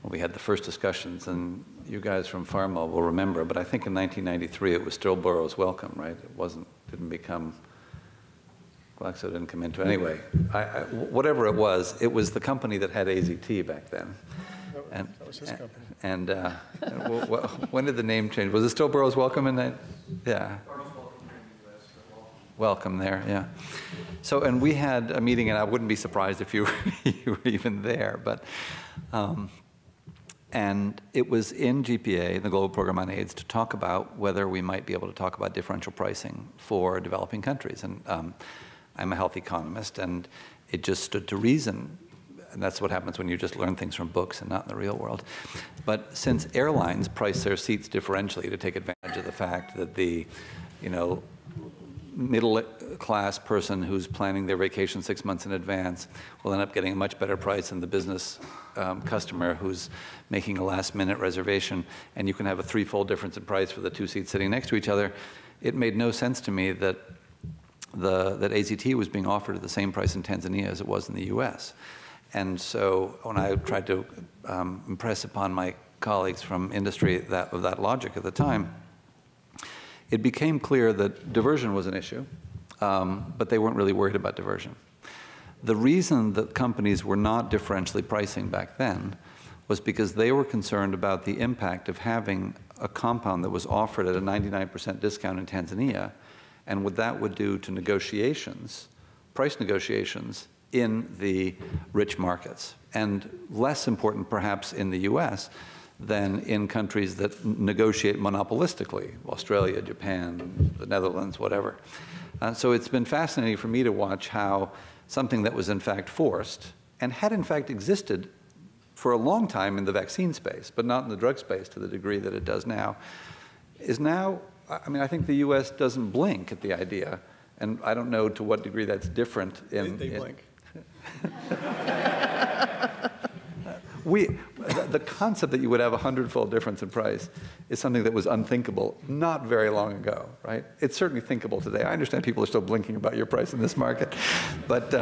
E: when we had the first discussions, and you guys from Pharma will remember, but I think in 1993 it was still Burroughs Wellcome, right? It didn't become, Glaxo didn't come into it. Anyway, whatever it was the company that had AZT back then. And, that was his company. And when did the name change? Was it still Burroughs Wellcome in that? Yeah. Welcome there, yeah. So, and we had a meeting, and I wouldn't be surprised if you were even there, but, and it was in GPA, the Global Program on AIDS, to talk about whether we might be able to talk about differential pricing for developing countries. And I'm a health economist, and it just stood to reason, and that's what happens when you just learn things from books and not in the real world. But since airlines price their seats differentially to take advantage of the fact that the, middle-class person who's planning their vacation 6 months in advance will end up getting a much better price than the business customer who's making a last-minute reservation, and you can have a threefold difference in price for the two seats sitting next to each other. It made no sense to me that that AZT was being offered at the same price in Tanzania as it was in the US. And so when I tried to impress upon my colleagues from industry of that logic at the time, it became clear that diversion was an issue, but they weren't really worried about diversion. The reason that companies were not differentially pricing back then was because they were concerned about the impact of having a compound that was offered at a 99% discount in Tanzania, and what that would do to negotiations, price negotiations, in the rich markets, and less important perhaps in the US than in countries that negotiate monopolistically, Australia, Japan, the Netherlands, whatever. So it's been fascinating for me to watch how something that was in fact forced, and had in fact existed for a long time in the vaccine space, but not in the drug space to the degree that it does now, is now, I mean, I think the US doesn't blink at the idea, and I don't know to what degree that's different in—
D: They blink.
E: The concept that you would have a 100-fold difference in price is something that was unthinkable not very long ago, right? It's certainly thinkable today. I understand people are still blinking about your price in this market, but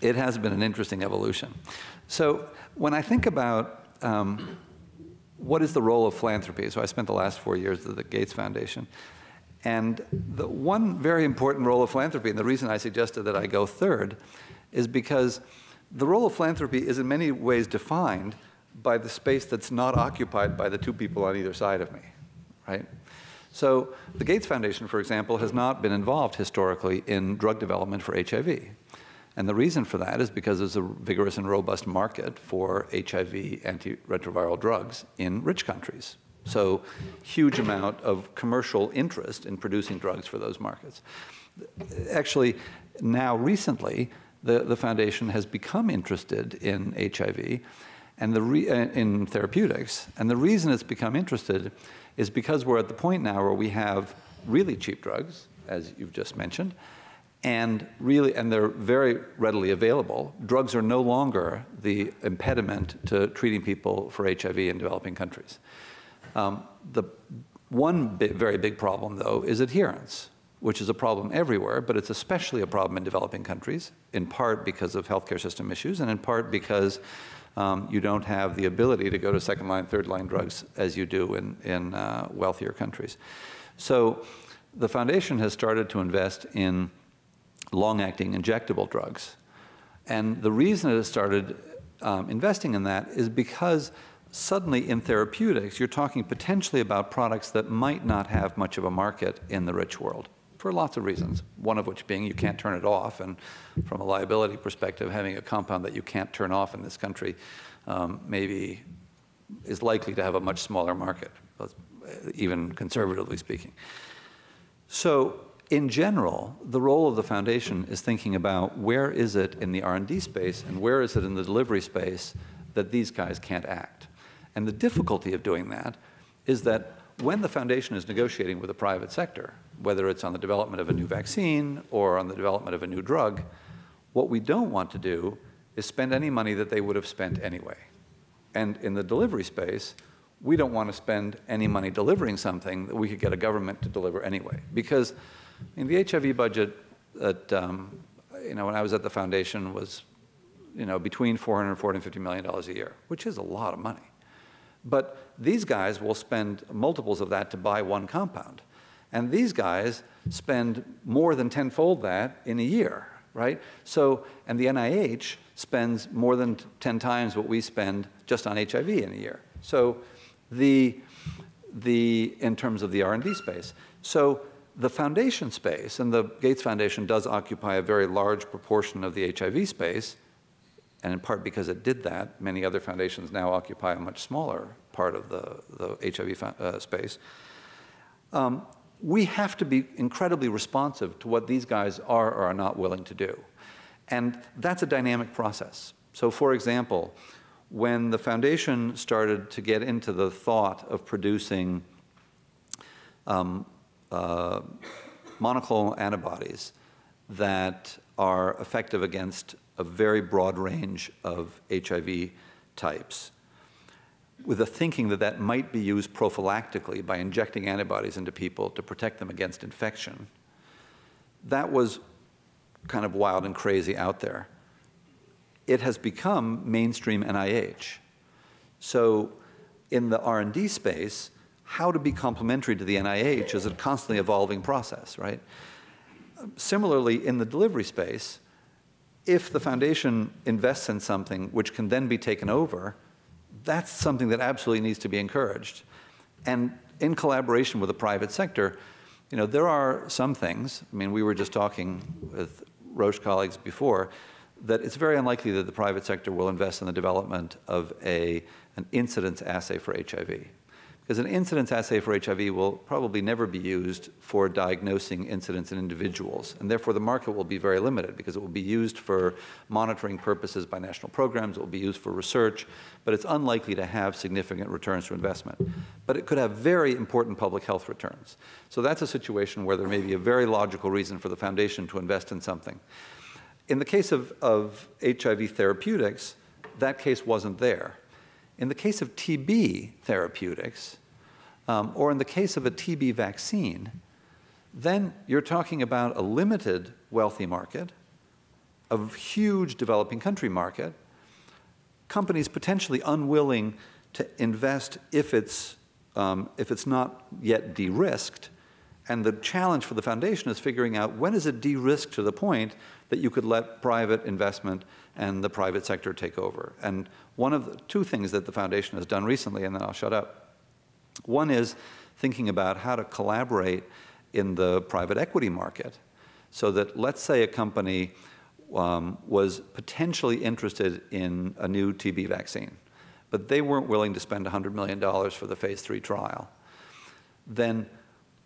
E: it has been an interesting evolution. So when I think about what is the role of philanthropy, so I spent the last 4 years at the Gates Foundation, and the one very important role of philanthropy, and the reason I suggested that I go third, is because the role of philanthropy is in many ways defined by the space that's not occupied by the two people on either side of me, right? So the Gates Foundation, for example, has not been involved historically in drug development for HIV. And the reason for that is because there's a vigorous and robust market for HIV antiretroviral drugs in rich countries. So huge amount of commercial interest in producing drugs for those markets. Actually, now recently, the foundation has become interested in HIV and in therapeutics. And the reason it's become interested is because we're at the point now where we have really cheap drugs, as you've just mentioned, and they're very readily available. Drugs are no longer the impediment to treating people for HIV in developing countries. The one very big problem, though, is adherence, which is a problem everywhere, but it's especially a problem in developing countries, in part because of healthcare system issues, and in part because you don't have the ability to go to second-line, third-line drugs as you do in wealthier countries. So the foundation has started to invest in long-acting injectable drugs. And the reason it has started investing in that is because suddenly in therapeutics, you're talking potentially about products that might not have much of a market in the rich world, for lots of reasons, one of which being you can't turn it off, and from a liability perspective, having a compound that you can't turn off in this country maybe is likely to have a much smaller market, even conservatively speaking. So in general, the role of the foundation is thinking about where is it in the R&D space and where is it in the delivery space that these guys can't act. And the difficulty of doing that is that when the foundation is negotiating with the private sector, whether it's on the development of a new vaccine or on the development of a new drug, what we don't want to do is spend any money that they would have spent anyway. And in the delivery space, we don't want to spend any money delivering something that we could get a government to deliver anyway. Because the HIV budget that, when I was at the foundation was between $400 and $450 million a year, which is a lot of money. But these guys will spend multiples of that to buy one compound. And these guys spend more than tenfold that in a year, right? So, and the NIH spends more than 10 times what we spend just on HIV in a year. So in terms of the R&D space. So the foundation space, and the Gates Foundation does occupy a very large proportion of the HIV space, and in part because it did that, many other foundations now occupy a much smaller part of the HIV space. We have to be incredibly responsive to what these guys are or are not willing to do. And that's a dynamic process. So for example, when the foundation started to get into the thought of producing monoclonal antibodies that are effective against a very broad range of HIV types, with the thinking that that might be used prophylactically by injecting antibodies into people to protect them against infection, that was kind of wild and crazy out there. It has become mainstream NIH. So in the R&D space, how to be complementary to the NIH is a constantly evolving process, right? Similarly, in the delivery space, if the foundation invests in something which can then be taken over, that's something that absolutely needs to be encouraged. And in collaboration with the private sector, there are some things, I mean, we were just talking with Roche colleagues before, that it's very unlikely that the private sector will invest in the development of an incidence assay for HIV. Because an incidence assay for HIV will probably never be used for diagnosing incidence in individuals, and therefore the market will be very limited because it will be used for monitoring purposes by national programs, it will be used for research, but it's unlikely to have significant returns to investment. But it could have very important public health returns. So that's a situation where there may be a very logical reason for the foundation to invest in something. In the case of HIV therapeutics, that case wasn't there. In the case of TB therapeutics, or in the case of a TB vaccine, then you're talking about a limited wealthy market, a huge developing country market, companies potentially unwilling to invest if it's not yet de-risked. And the challenge for the foundation is figuring out when is it de-risked to the point that you could let private investment and the private sector take over. And one of the two things that the foundation has done recently, and then I'll shut up. One is thinking about how to collaborate in the private equity market so that, let's say a company was potentially interested in a new TB vaccine, but they weren't willing to spend $100 million for the phase 3 trial. Then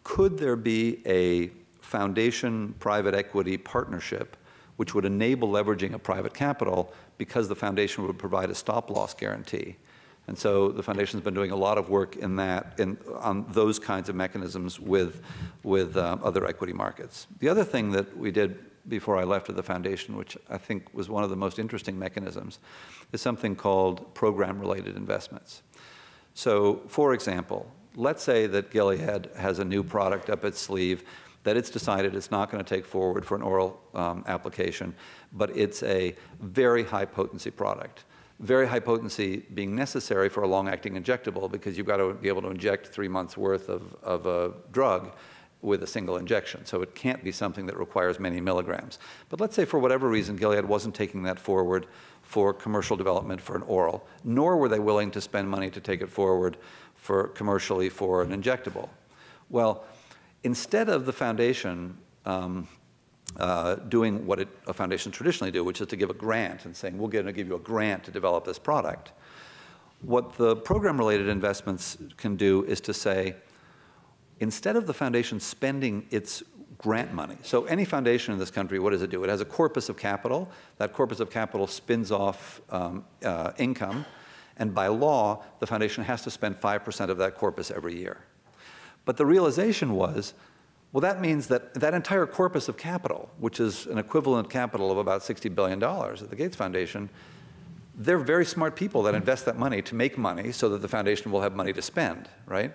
E: could there be a foundation private equity partnership which would enable leveraging of private capital because the foundation would provide a stop-loss guarantee? And so the foundation's been doing a lot of work in that, on those kinds of mechanisms with other equity markets. The other thing that we did before I left at the foundation, which I think was one of the most interesting mechanisms, is something called program-related investments. So, for example, let's say that Gilead has a new product up its sleeve that it's decided it's not going to take forward for an oral application, but it's a very high potency product. Very high potency being necessary for a long-acting injectable because you've got to be able to inject 3 months worth of a drug with a single injection. So it can't be something that requires many milligrams. But let's say for whatever reason Gilead wasn't taking that forward for commercial development for an oral, nor were they willing to spend money to take it forward for commercially for an injectable. Well, instead of the foundation doing what a foundation traditionally do, which is to give a grant and saying, we're going to give you a grant to develop this product, what the program-related investments can do is to say, instead of the foundation spending its grant money, so any foundation in this country, what does it do? It has a corpus of capital. That corpus of capital spins off income, and by law, the foundation has to spend 5% of that corpus every year. But the realization was, well, that means that that entire corpus of capital, which is an equivalent capital of about $60 billion at the Gates Foundation, they're very smart people that invest that money to make money so that the foundation will have money to spend, right?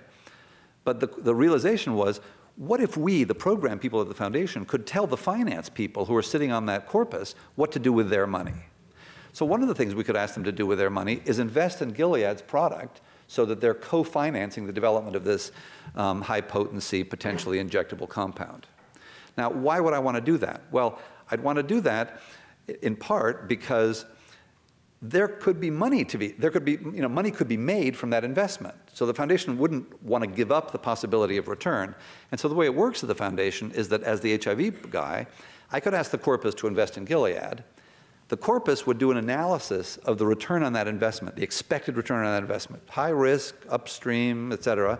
E: But the realization was, what if we, the program people at the foundation, could tell the finance people who are sitting on that corpus what to do with their money? So one of the things we could ask them to do with their money is invest in Gilead's product so that they're co-financing the development of this high-potency, potentially injectable compound. Now, why would I want to do that? Well, I'd want to do that in part because there could be money money could be made from that investment. So the foundation wouldn't want to give up the possibility of return. And so the way it works at the foundation is that as the HIV guy, I could ask the corpus to invest in Gilead. The corpus would do an analysis of the return on that investment, the expected return on that investment, high risk, upstream, et cetera.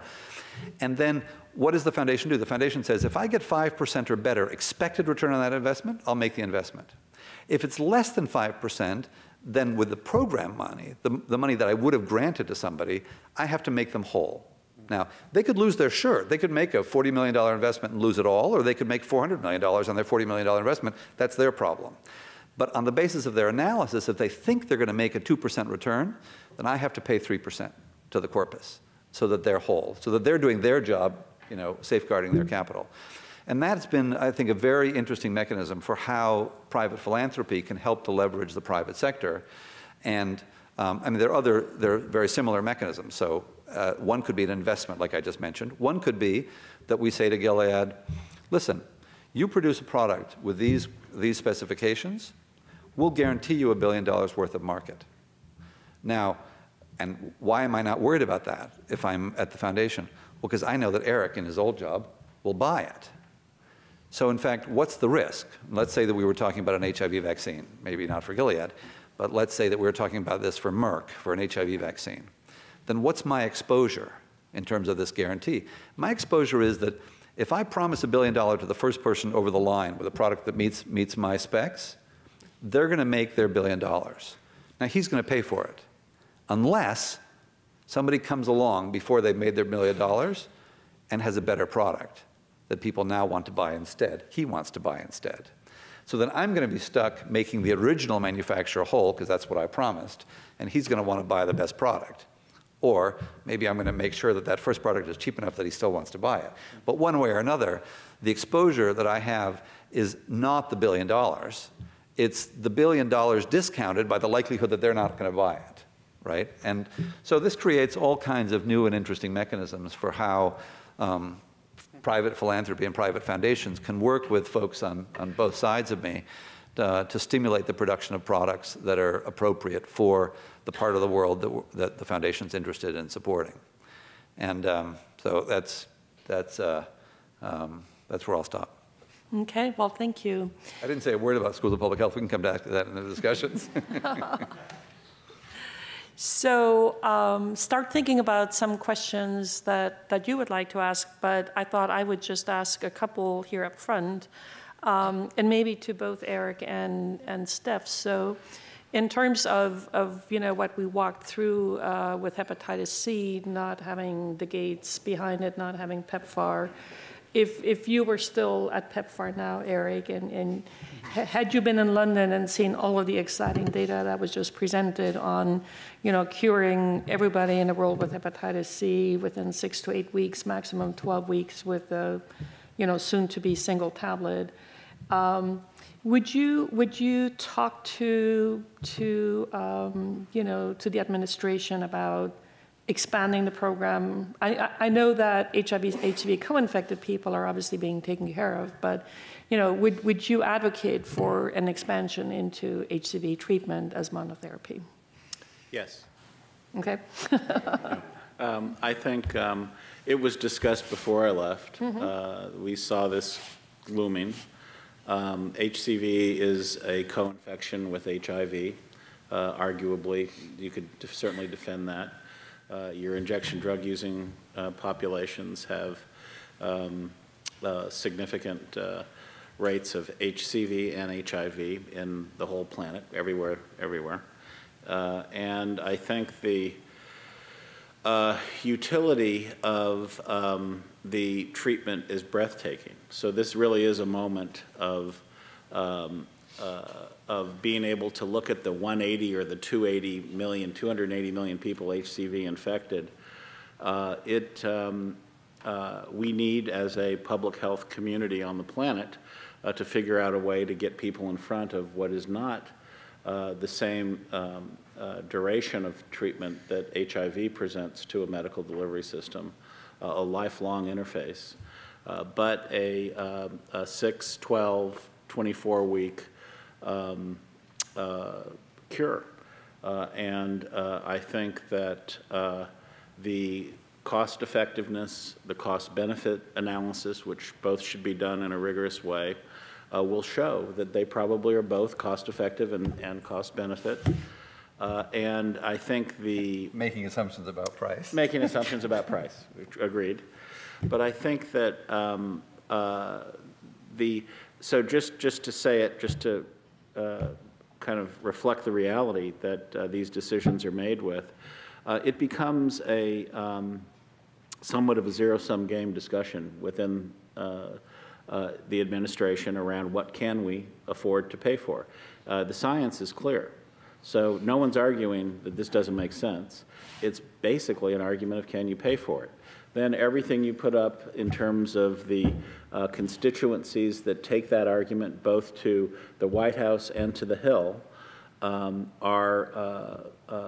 E: And then what does the foundation do? The foundation says, if I get 5% or better expected return on that investment, I'll make the investment. If it's less than 5%, then with the program money, the money that I would have granted to somebody, I have to make them whole. Now, they could lose their shirt. They could make a $40 million investment and lose it all, or they could make $400 million on their $40 million investment. That's their problem. But on the basis of their analysis, if they think they're going to make a 2% return, then I have to pay 3% to the corpus so that they're whole, so that they're doing their job, safeguarding their capital. And that's been, I think, a very interesting mechanism for how private philanthropy can help to leverage the private sector. And I mean, there are very similar mechanisms. So one could be an investment, like I just mentioned. One could be that we say to Gilead, listen, you produce a product with these specifications, we'll guarantee you $1 billion worth of market. Now, and why am I not worried about that if I'm at the foundation? Well, because I know that Eric, in his old job, will buy it. So in fact, what's the risk? Let's say that we were talking about an HIV vaccine, maybe not for Gilead, but let's say that we were talking about this for Merck, for an HIV vaccine. Then what's my exposure in terms of this guarantee? My exposure is that if I promise $1 billion to the first person over the line with a product that meets my specs, they're going to make their $1 billion. Now, he's going to pay for it, unless somebody comes along before they've made their $1 million and has a better product that people now want to buy instead. He wants to buy instead. So then I'm going to be stuck making the original manufacturer whole, because that's what I promised, and he's going to want to buy the best product. Or maybe I'm going to make sure that that first product is cheap enough that he still wants to buy it. But one way or another, the exposure that I have is not the $1 billion. It's the $1 billion discounted by the likelihood that they're not going to buy it, right? And so this creates all kinds of new and interesting mechanisms for how private philanthropy and private foundations can work with folks on both sides of me to stimulate the production of products that are appropriate for the part of the world that the foundation's interested in supporting. And so that's where I'll stop.
B: Okay, well, thank you.
E: I didn't say a word about schools of public health. We can come back to that in the discussions.
B: So start thinking about some questions that you would like to ask, but I thought I would just ask a couple here up front, and maybe to both Eric and Steph. So in terms of what we walked through with hepatitis C, not having the gates behind it, not having PEPFAR, if you were still at PEPFAR now, Eric, and had you been in London and seen all of the exciting data that was just presented on, curing everybody in the world with hepatitis C within 6 to 8 weeks, maximum 12 weeks with a, soon-to-be single tablet, would you talk to the administration about expanding the program? I know that HCV co-infected people are obviously being taken care of, but would you advocate for an expansion into HCV treatment as monotherapy?
C: Yes.
B: Okay.
C: I think it was discussed before I left. We saw this looming. HCV is a co-infection with HIV. Arguably, you could certainly defend that. Your injection drug using populations have significant rates of HCV and HIV in the whole planet, everywhere. And I think the utility of the treatment is breathtaking. So this really is a moment of being able to look at the 180 or the 280 million people HCV infected. We need, as a public health community on the planet, to figure out a way to get people in front of what is not the same duration of treatment that HIV presents to a medical delivery system, a lifelong interface, but a 6, 12, 24-week cure. And I think that the cost effectiveness, the cost benefit analysis, which both should be done in a rigorous way, will show that they probably are both cost effective and cost benefit. And I think
E: making assumptions about price.
C: Making assumptions about price, agreed. But I think that so just to say it, just to kind of reflect the reality that these decisions are made with, it becomes a somewhat of a zero-sum game discussion within the administration around what can we afford to pay for. The science is clear. So no one's arguing that this doesn't make sense. It's basically an argument of can you pay for it. Then everything you put up in terms of the constituencies that take that argument both to the White House and to the Hill are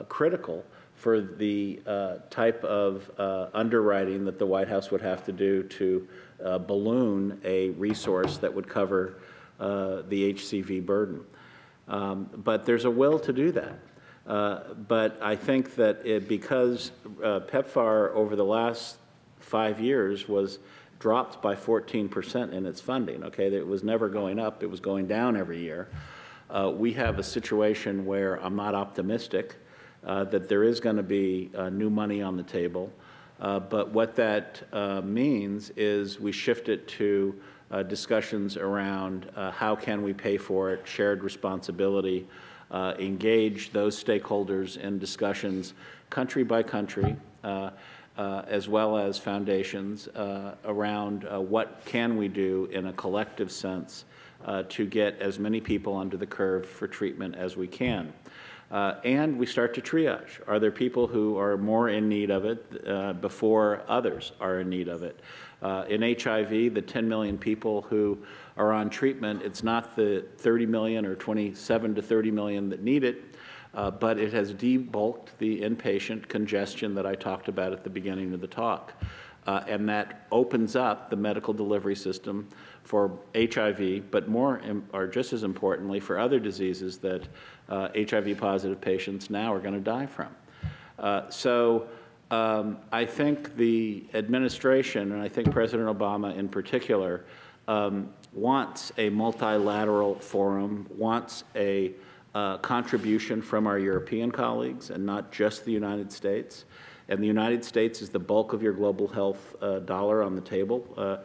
C: critical for the type of underwriting that the White House would have to do to balloon a resource that would cover the HCV burden. But there's a will to do that. But I think that because PEPFAR over the last 5 years was dropped by 14% in its funding, okay? It was never going up, it was going down every year. We have a situation where I'm not optimistic that there is going to be new money on the table. But what that means is we shift it to discussions around how can we pay for it, shared responsibility, engage those stakeholders in discussions country by country, as well as foundations around what can we do in a collective sense to get as many people under the curve for treatment as we can. And we start to triage. Are there people who are more in need of it before others are in need of it? In HIV, the 10 million people who are on treatment, it's not the 30 million or 27 to 30 million that need it, but it has debulked the inpatient congestion that I talked about at the beginning of the talk. And that opens up the medical delivery system for HIV, but more, or just as importantly, for other diseases that HIV-positive patients now are going to die from. I think the administration, and I think President Obama in particular, wants a multilateral forum, wants a contribution from our European colleagues and not just the United States. And the United States is the bulk of your global health dollar on the table.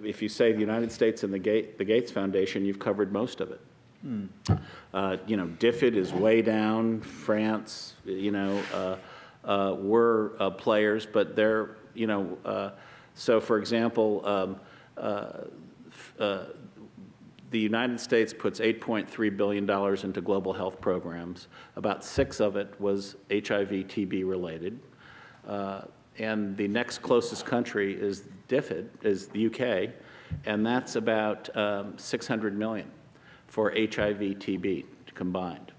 C: If you say the United States and the Gates Foundation, you've covered most of it. You know, DFID is way down. France, you know, we're players, but they're, you know, so for example, the United States puts $8.3 billion into global health programs. About 6 of it was HIV/TB related. And the next closest country is DFID, is the UK, and that's about 600 million for HIV/TB combined.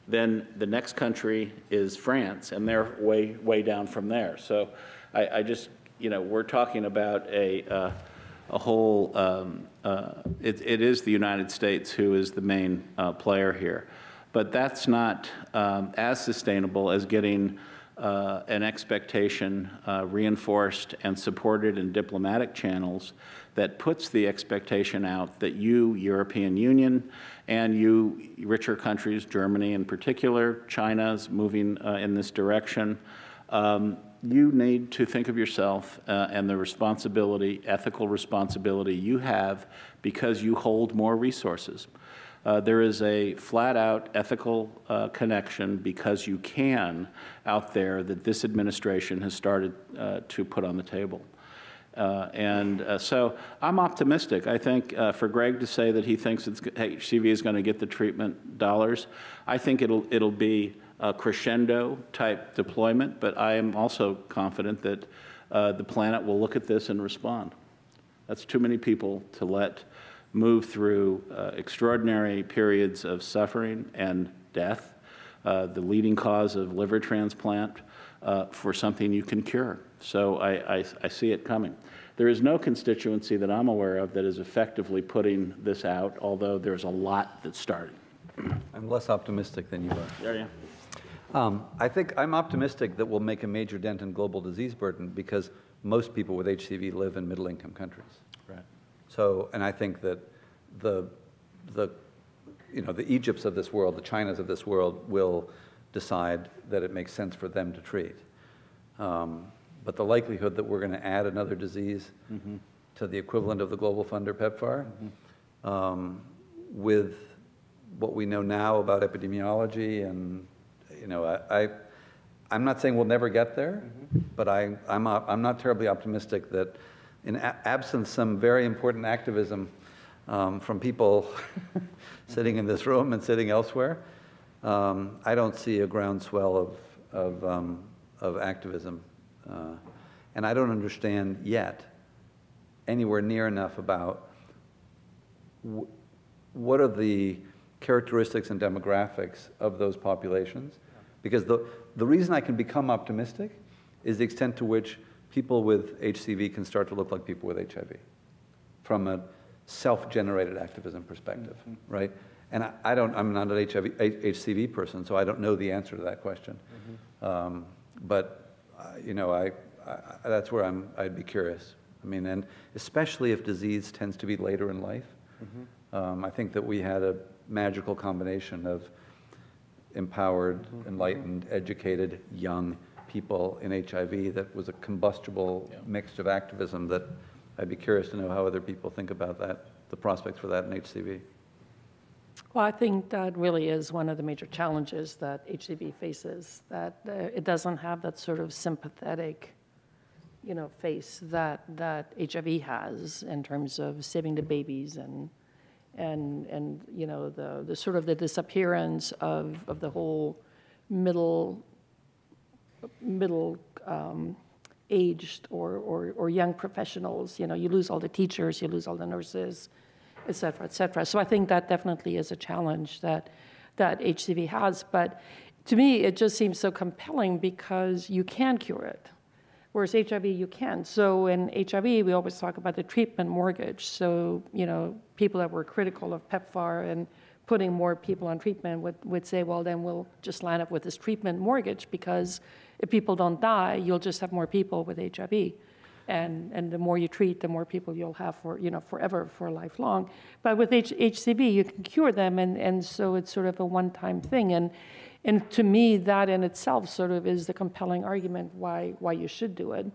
C: Then the next country is France, and they're way down from there. So I just, you know, we're talking about a whole, it is the United States who is the main player here. But that's not as sustainable as getting an expectation reinforced and supported in diplomatic channels that puts the expectation out that you, European Union, and you, richer countries, Germany in particular, China's moving in this direction, you need to think of yourself and the responsibility, ethical responsibility you have because you hold more resources. There is a flat-out ethical connection because you can out there that this administration has started to put on the table. So I'm optimistic. I think for Greg to say that he thinks HCV is going to get the treatment dollars, I think it'll be a crescendo type deployment, but I am also confident that the planet will look at this and respond. That's too many people to let move through extraordinary periods of suffering and death, the leading cause of liver transplant, for something you can cure. So I see it coming. There is no constituency that I'm aware of that is effectively putting this out, although there's a lot that's starting.
E: I'm less optimistic than you are.
C: There you
E: I think I'm optimistic that we'll make a major dent in global disease burden because most people with HCV live in middle-income countries.
C: Right.
E: So, and I think that the Egypts of this world, the Chinas of this world, will decide that it makes sense for them to treat. But the likelihood that we're going to add another disease to the equivalent of the global funder PEPFAR, with what we know now about epidemiology, and I'm not saying we'll never get there, but I'm not terribly optimistic that, in absence some very important activism from people sitting in this room and sitting elsewhere, I don't see a groundswell of activism. And I don't understand yet anywhere near enough about what are the characteristics and demographics of those populations. Because the reason I can become optimistic is the extent to which people with HCV can start to look like people with HIV from a self-generated activism perspective, right? And I'm not an HCV person, so I don't know the answer to that question. But that's where I'd be curious. I mean, and especially if disease tends to be later in life. I think that we had a magical combination of empowered, enlightened, educated, young people in HIV that was a combustible mix of activism that I'd be curious to know how other people think about that, the prospects for that in HCV.
B: Well, I think that really is one of the major challenges that HCV faces, that it doesn't have that sort of sympathetic, face that HIV has in terms of saving the babies and the sort of the disappearance of the whole middle aged or young professionals. You lose all the teachers, you lose all the nurses, et cetera, et cetera. So I think that definitely is a challenge that HCV has. But to me, it just seems so compelling because you can cure it, whereas HIV you can't. So in HIV, we always talk about the treatment mortgage. So, people that were critical of PEPFAR and putting more people on treatment would say, well, then we'll just line up with this treatment mortgage because if people don't die, you'll just have more people with HIV. And the more you treat, the more people you'll have for, forever, for lifelong. But with HCV, you can cure them, and so it's sort of a one-time thing. And to me, that in itself sort of is the compelling argument why you should do it.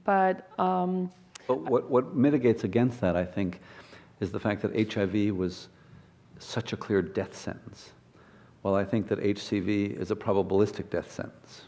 B: But
E: what mitigates against that, I think, is the fact that HIV was such a clear death sentence. Well, I think that HCV is a probabilistic death sentence,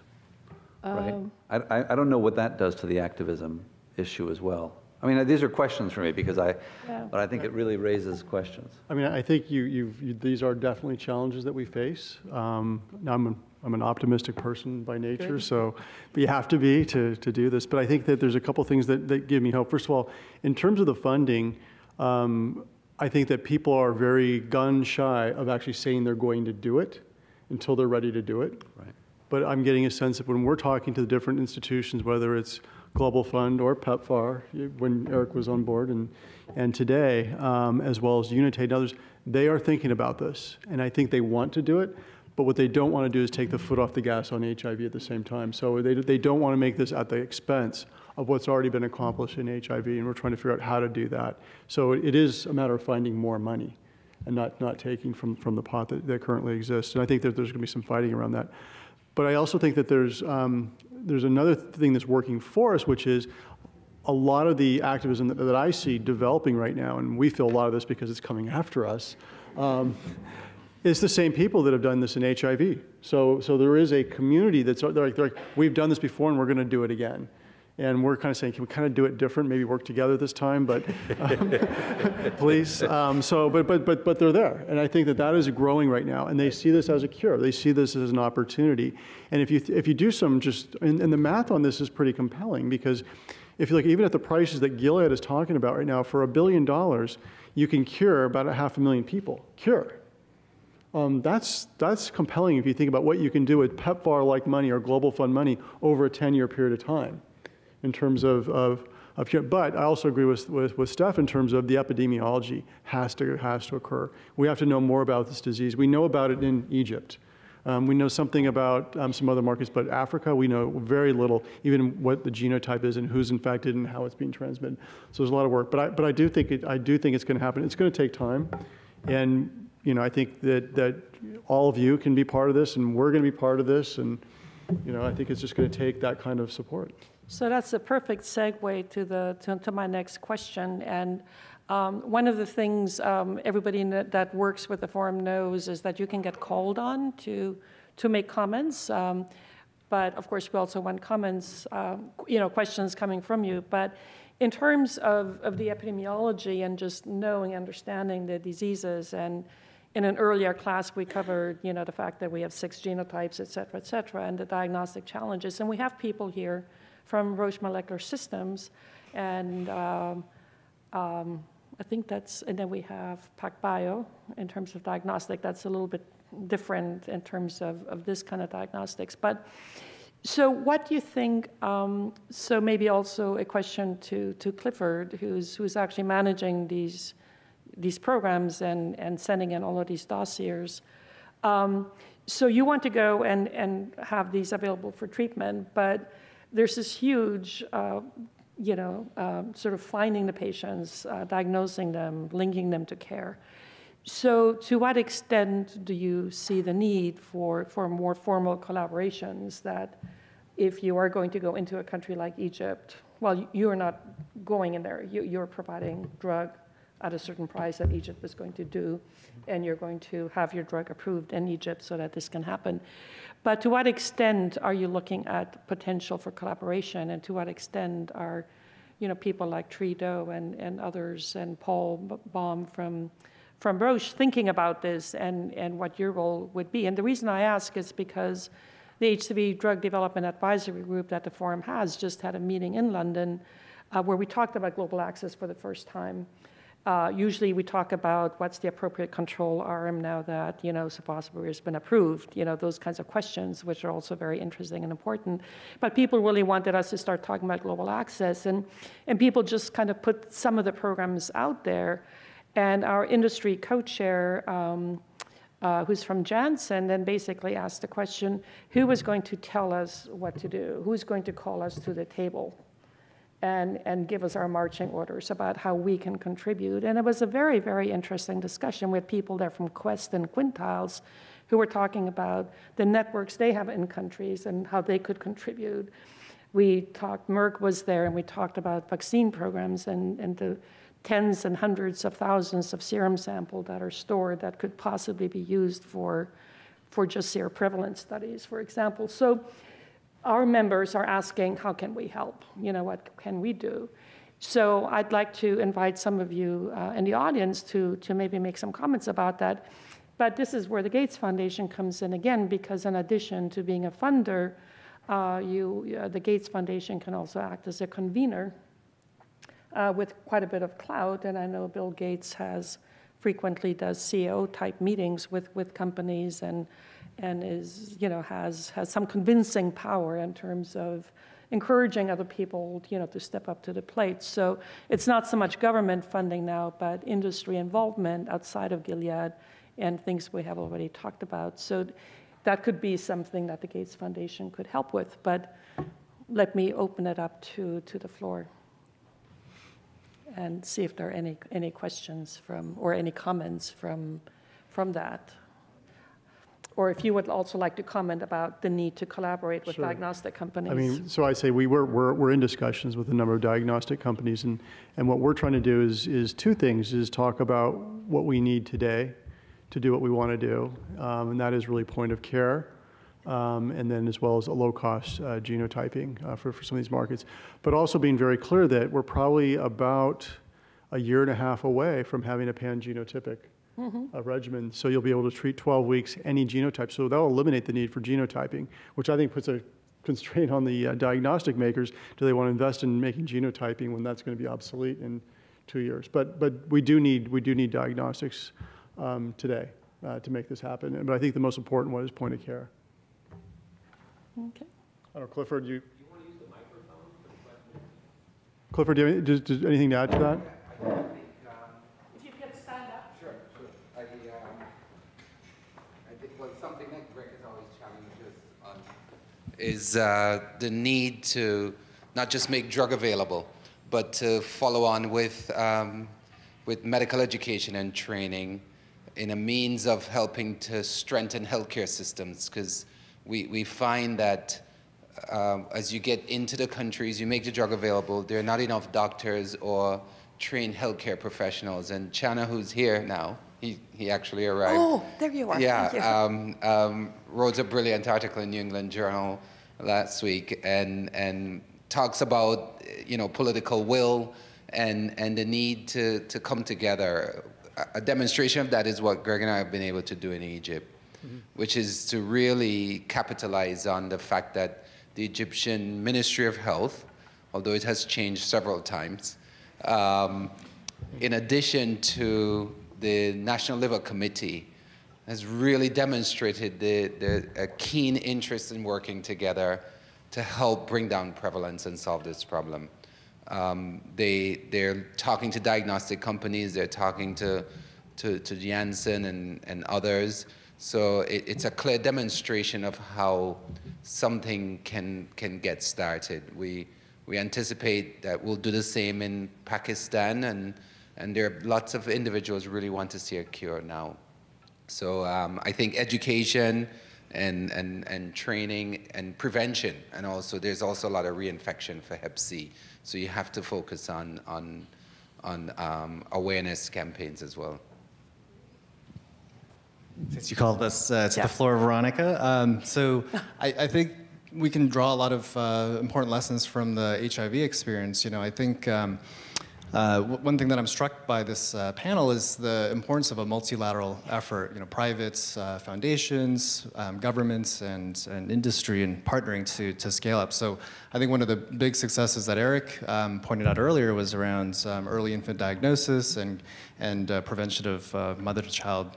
E: right? I don't know what that does to the activism issue as well. I mean, these are questions for me because but I think it really raises questions.
D: I mean, I think these are definitely challenges that we face. Now I'm an optimistic person by nature, but you have to be to do this. But I think that there's a couple things that give me hope. First of all, in terms of the funding, I think that people are very gun shy of actually saying they're going to do it until they're ready to do it.
E: Right.
D: But I'm getting a sense that when we're talking to the different institutions, whether it's Global Fund or PEPFAR, when Eric was on board, and today, as well as Untitled and others, they are thinking about this. And I think they want to do it, but what they don't want to do is take the foot off the gas on HIV at the same time. So they don't want to make this at the expense of what's already been accomplished in HIV, and we're trying to figure out how to do that. So it is a matter of finding more money and not taking from the pot that currently exists. And I think that there's going to be some fighting around that. But I also think that there's another thing that's working for us, which is a lot of the activism that I see developing right now, and we feel a lot of this because it's coming after us, is the same people that have done this in HIV. So there is a community that's like, we've done this before and we're going to do it again. And we're kind of saying, can we kind of do it different, maybe work together this time, but please. But they're there. And I think that is growing right now. And they see this as a cure. They see this as an opportunity. And if you do some and the math on this is pretty compelling because if you look even at the prices that Gilead is talking about right now, for $1 billion, you can cure about 500,000 people. Cure. That's compelling if you think about what you can do with PEPFAR-like money or Global Fund money over a 10-year period of time in terms of cure. But I also agree with Steph in terms of the epidemiology has to occur. We have to know more about this disease. We know about it in Egypt. We know something about some other markets, but Africa, we know very little, even what the genotype is and who's infected and how it's being transmitted. So there's a lot of work. But I do think it's going to happen. It's going to take time, and I think that all of you can be part of this, and we're going to be part of this, and I think it's just going to take that kind of support.
B: So that's a perfect segue to my next question. And one of the things everybody that works with the forum knows is that you can get called on to make comments. But of course, we also want comments, questions coming from you. But in terms of the epidemiology and just knowing, understanding the diseases, and in an earlier class, we covered, the fact that we have 6 genotypes, et cetera, and the diagnostic challenges. And we have people here from Roche Molecular Systems, and I think and then we have PacBio in terms of diagnostic. That's a little bit different in terms of this kind of diagnostics. But so what do you think, so maybe also a question to Clifford, who's actually managing these programs and sending in all of these dossiers. So you want to go and have these available for treatment, but there's this huge, sort of finding the patients, diagnosing them, linking them to care. So to what extent do you see the need for more formal collaborations that if you are going to go into a country like Egypt, well, you're not going in there, you're providing drug at a certain price that Egypt is going to do, and you're going to have your drug approved in Egypt so that this can happen. But to what extent are you looking at potential for collaboration, and to what extent are people like Trudeau and others, and Paul Baum from Roche thinking about this and what your role would be? And the reason I ask is because the HCV Drug Development Advisory Group that the Forum has just had a meeting in London where we talked about global access for the first time. Usually we talk about what's the appropriate control arm now that, sofosbuvir has been approved, those kinds of questions, which are also very interesting and important. But people really wanted us to start talking about global access, and people just kind of put some of the programs out there. And our industry co-chair, who's from Janssen, then basically asked the question, who is going to tell us what to do? Who's going to call us to the table and give us our marching orders about how we can contribute? And it was a very, very interesting discussion with people there from Quest and Quintiles who were talking about the networks they have in countries and how they could contribute. Merck was there, and we talked about vaccine programs and the tens and hundreds of thousands of serum samples that are stored that could possibly be used for just seroprevalence studies, for example. So our members are asking, how can we help? What can we do? So I'd like to invite some of you in the audience to maybe make some comments about that. But this is where the Gates Foundation comes in again, because in addition to being a funder, the Gates Foundation can also act as a convener with quite a bit of clout. And I know Bill Gates frequently does CEO-type meetings with companies and has some convincing power in terms of encouraging other people, to step up to the plate. So it's not so much government funding now, but industry involvement outside of Gilead and things we have already talked about. So that could be something that the Gates Foundation could help with. But let me open it up to the floor and see if there are any questions or any comments from that. Or if you would also like to comment about the need to collaborate with diagnostic companies.
D: So I say we're in discussions with a number of diagnostic companies, and what we're trying to do is two things: is talk about what we need today to do what we want to do, and that is really point of care, and then as well as a low-cost genotyping for some of these markets. But also being very clear that we're probably about a year and a half away from having a pan-genotypic regimen. So you'll be able to treat 12 weeks any genotype. So that'll eliminate the need for genotyping, which I think puts a constraint on the diagnostic makers. Do they want to invest in making genotyping when that's going to be obsolete in 2 years? But we do need diagnostics today to make this happen. But I think the most important one is point of care.
B: Okay.
D: I don't know, Clifford, you want to use the microphone for the question? Clifford, do you have anything to add to that?
B: If you can stand up.
F: Sure. I think something that Greg has always challenged us on is the need to not just make drug available, but to follow on with medical education and training in a means of helping to strengthen healthcare systems, because we find that as you get into the countries, you make the drug available, there are not enough doctors or trained healthcare professionals. And Chana, who's here now, he actually arrived.
B: Oh, there you are.
F: Yeah, wrote a brilliant article in New England Journal last week and talks about, you know, political will and the need to come together. A demonstration of that is what Greg and I have been able to do in Egypt, which is to really capitalize on the fact that the Egyptian Ministry of Health, although it has changed several times, in addition to the National Liver Committee, has really demonstrated a keen interest in working together to help bring down prevalence and solve this problem. They're talking to diagnostic companies, they're talking to Janssen and others. So it's a clear demonstration of how something can get started. We anticipate that we'll do the same in Pakistan, and there are lots of individuals who really want to see a cure now. So I think education and training and prevention, and also there's also a lot of reinfection for Hep C. So you have to focus on awareness campaigns as well.
G: Since you called us to the floor, Veronica. So I think we can draw a lot of important lessons from the HIV experience. You know, I think one thing that I'm struck by this panel is the importance of a multilateral effort. You know, privates, foundations, governments, and industry, and partnering to scale up. So I think one of the big successes that Eric pointed out earlier was around early infant diagnosis and prevention of mother-to-child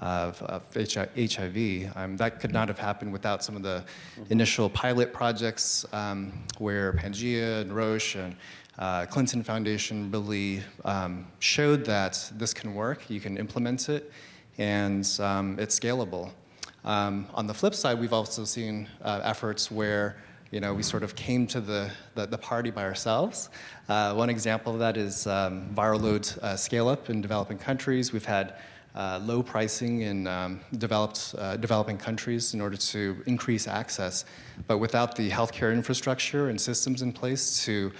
G: of HIV. That could not have happened without some of the initial pilot projects where Pangea and Roche and Clinton Foundation really showed that this can work, you can implement it, and it's scalable. On the flip side, we've also seen efforts where, you know, we sort of came to the party by ourselves. One example of that is viral load scale-up in developing countries. We've had low pricing in developing countries in order to increase access, but without the healthcare infrastructure and systems in place to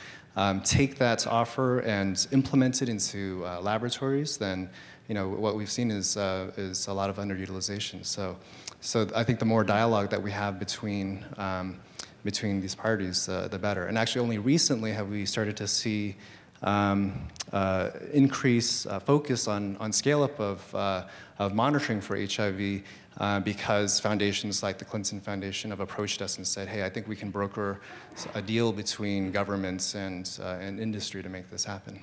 G: take that offer and implement it into laboratories, then, you know, what we've seen is a lot of underutilization. So I think the more dialogue that we have between these parties, the better. And actually, only recently have we started to see increase focus on scale-up of monitoring for HIV because foundations like the Clinton Foundation have approached us and said, hey, I think we can broker a deal between governments and industry to make this happen.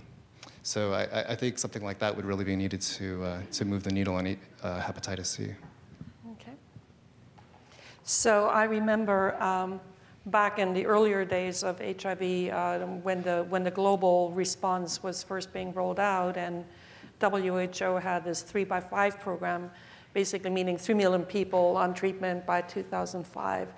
G: So I think something like that would really be needed to move the needle on hepatitis C.
B: Okay. So I remember back in the earlier days of HIV, when the global response was first being rolled out, and WHO had this 3x5 program, basically meaning 3 million people on treatment by 2005.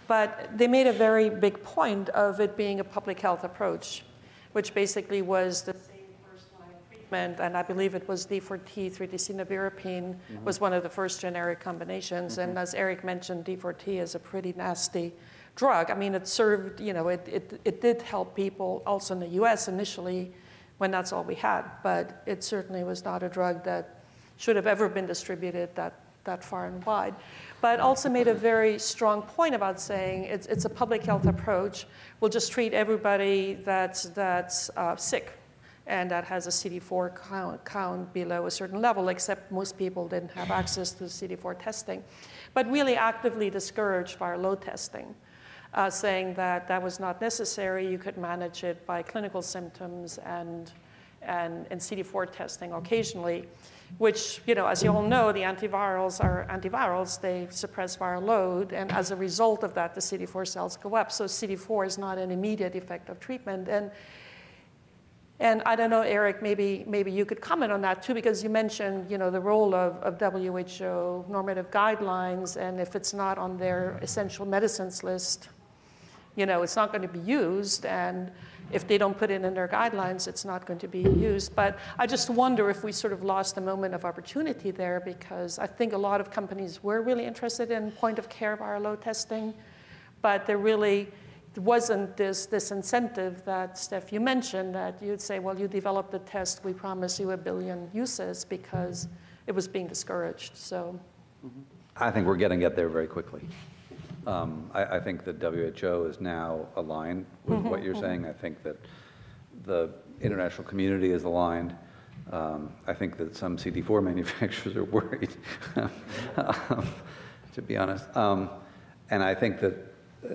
B: But they made a very big point of it being a public health approach, which basically was the same first-line treatment, and I believe it was D4T, 3-decenobirapine, was one of the first generic combinations. And as Eric mentioned, D4T is a pretty nasty drug. I mean, it served, you know, it did help people also in the US initially when that's all we had, but it certainly was not a drug that should have ever been distributed that far and wide. But also made a very strong point about saying it's a public health approach. We'll just treat everybody that's sick and that has a CD4 count below a certain level, except most people didn't have access to CD4 testing, but really actively discouraged viral load testing. saying that that was not necessary. You could manage it by clinical symptoms and CD4 testing occasionally, which, as you all know, the antivirals are antivirals. They suppress viral load, and as a result of that, the CD4 cells go up. So CD4 is not an immediate effect of treatment. And I don't know, Eric, maybe you could comment on that too, because you mentioned, the role of WHO normative guidelines, and if it's not on their essential medicines list, it's not going to be used, and if they don't put it in their guidelines, it's not going to be used. But I just wonder if we sort of lost a moment of opportunity there, because I think a lot of companies were really interested in point-of-care viral load testing, but there really wasn't this incentive that, Steph, you mentioned, that you'd say, well, you developed the test, we promise you 1 billion uses, because it was being discouraged. So
E: I think we're going to get there very quickly. I think that WHO is now aligned with what you're saying. I think that the international community is aligned. I think that some CD4 manufacturers are worried, to be honest. And I think that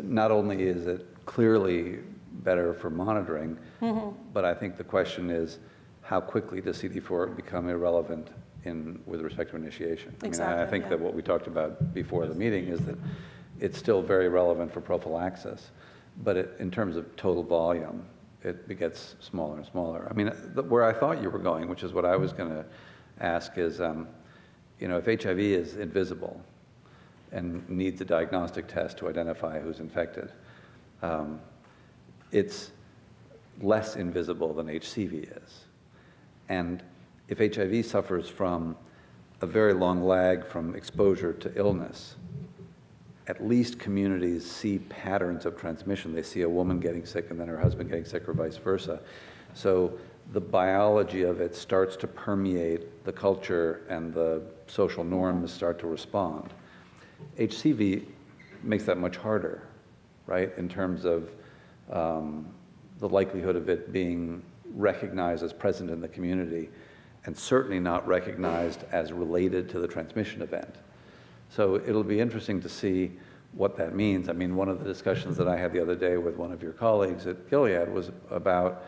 E: not only is it clearly better for monitoring, but I think the question is, how quickly does CD4 become irrelevant with respect to initiation?
B: Exactly,
E: I think that what we talked about before the meeting is that it's still very relevant for prophylaxis, but in terms of total volume, it gets smaller and smaller. Where I thought you were going, which is what I was going to ask, is, if HIV is invisible and needs a diagnostic test to identify who's infected, it's less invisible than HCV is. And if HIV suffers from a very long lag from exposure to illness, at least communities see patterns of transmission. They see a woman getting sick and then her husband getting sick, or vice versa. So the biology of it starts to permeate the culture, and the social norms start to respond. HCV makes that much harder, right, in terms of the likelihood of it being recognized as present in the community, and certainly not recognized as related to the transmission event. So it'll be interesting to see what that means. One of the discussions that I had the other day with one of your colleagues at Gilead was about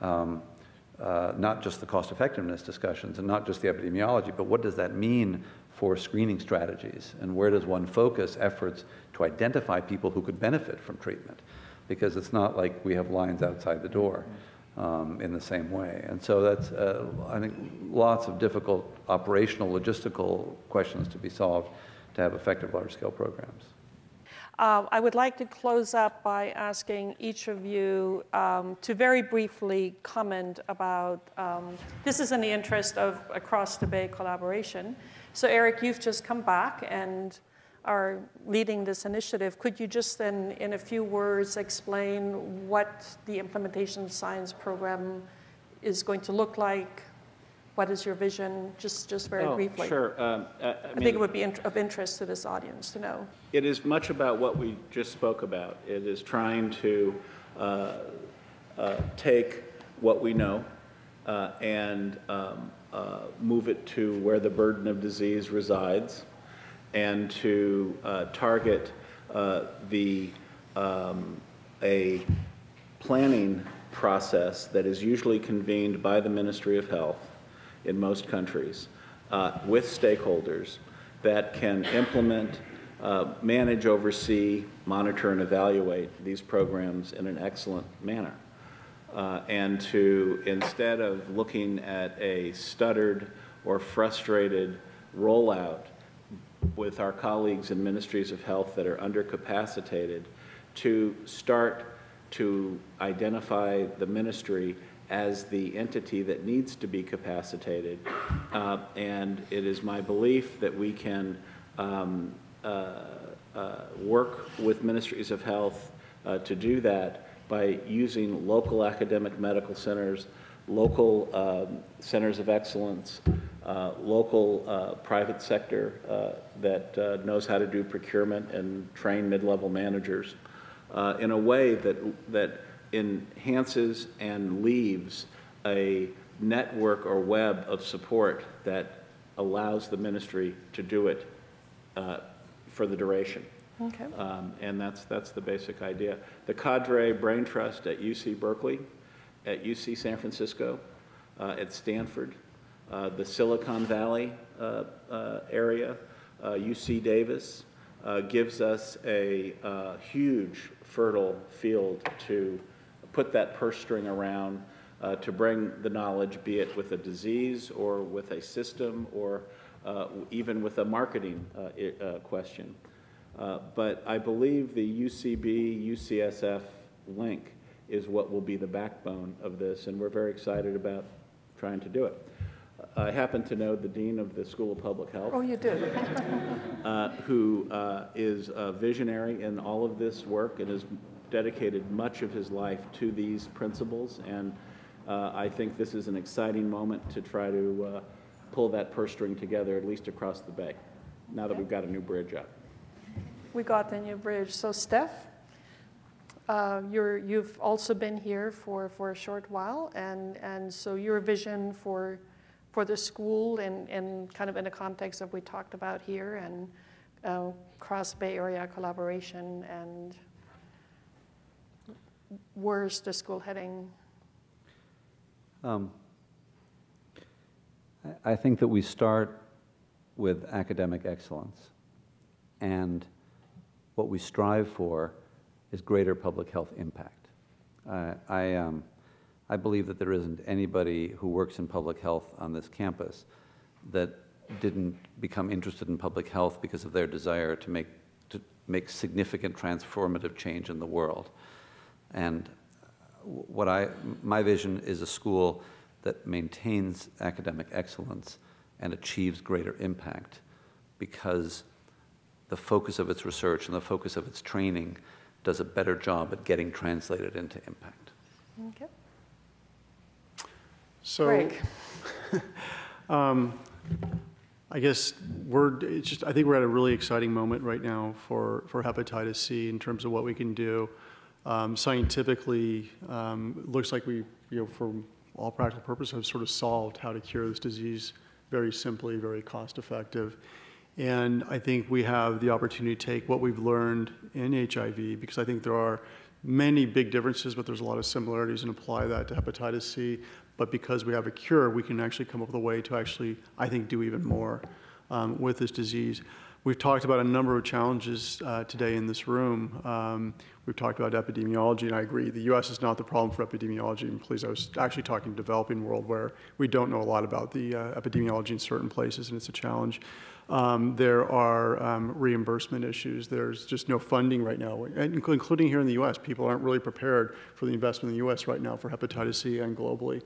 E: not just the cost effectiveness discussions and not just the epidemiology, but what does that mean for screening strategies, and where does one focus efforts to identify people who could benefit from treatment? Because it's not like we have lines outside the door in the same way. And so that's, I think, lots of difficult operational, logistical questions to be solved to have effective large-scale programs.
B: I would like to close up by asking each of you to very briefly comment about, this is in the interest of across the Bay collaboration. So Eric, you've just come back and are leading this initiative. Could you just then, in a few words, explain what the implementation science program is going to look like? What is your vision, just very briefly?
C: Sure.
B: I think it would be of interest to this audience to know.
C: It is much about what we just spoke about. It is trying to take what we know and move it to where the burden of disease resides, and to target a planning process that is usually convened by the Ministry of Health in most countries with stakeholders that can implement, manage, oversee, monitor, and evaluate these programs in an excellent manner. And to, instead of looking at a stuttered or frustrated rollout with our colleagues in ministries of health that are undercapacitated, to start to identify the ministry as the entity that needs to be capacitated. And it is my belief that we can work with ministries of health to do that by using local academic medical centers, local centers of excellence, local private sector that knows how to do procurement and train mid-level managers in a way that enhances and leaves a network or web of support that allows the ministry to do it for the duration.
B: Okay.
C: And that's the basic idea. The Cadre Brain Trust at UC Berkeley, at UC San Francisco, at Stanford, the Silicon Valley area, UC Davis, gives us a huge fertile field to put that purse string around, to bring the knowledge, be it with a disease or with a system or even with a marketing question. But I believe the UCB-UCSF link is what will be the backbone of this, and we're very excited about trying to do it. I happen to know the Dean of the School of Public Health.
B: Oh, you do?
C: Who is a visionary in all of this work and has dedicated much of his life to these principles, and I think this is an exciting moment to try to pull that purse string together, at least across the bay, now that we've got a new bridge up.
B: We got the new bridge. So Steph, you've also been here for a short while, and so your vision for the school and kind of in the context of we talked about here and cross Bay Area collaboration, and where's the school heading?
E: I think that we start with academic excellence, and what we strive for is greater public health impact. I believe that there isn't anybody who works in public health on this campus that didn't become interested in public health because of their desire to make significant transformative change in the world. And my vision is a school that maintains academic excellence and achieves greater impact because the focus of its research and the focus of its training does a better job at getting translated into impact.
B: Okay.
D: So, I guess I think we're at a really exciting moment right now for hepatitis C in terms of what we can do. Scientifically, it looks like we, for all practical purposes, have sort of solved how to cure this disease very simply, very cost effective. And I think we have the opportunity to take what we've learned in HIV, because I think there are many big differences, but there's a lot of similarities, and apply that to hepatitis C. But because we have a cure, we can actually come up with a way to actually, I think, do even more with this disease. We've talked about a number of challenges today in this room. We've talked about epidemiology, and I agree, the US is not the problem for epidemiology. And please, I was actually talking developing world where we don't know a lot about the epidemiology in certain places, and it's a challenge. There are reimbursement issues. There's just no funding right now, including here in the US. People aren't really prepared for the investment in the US right now for hepatitis C and globally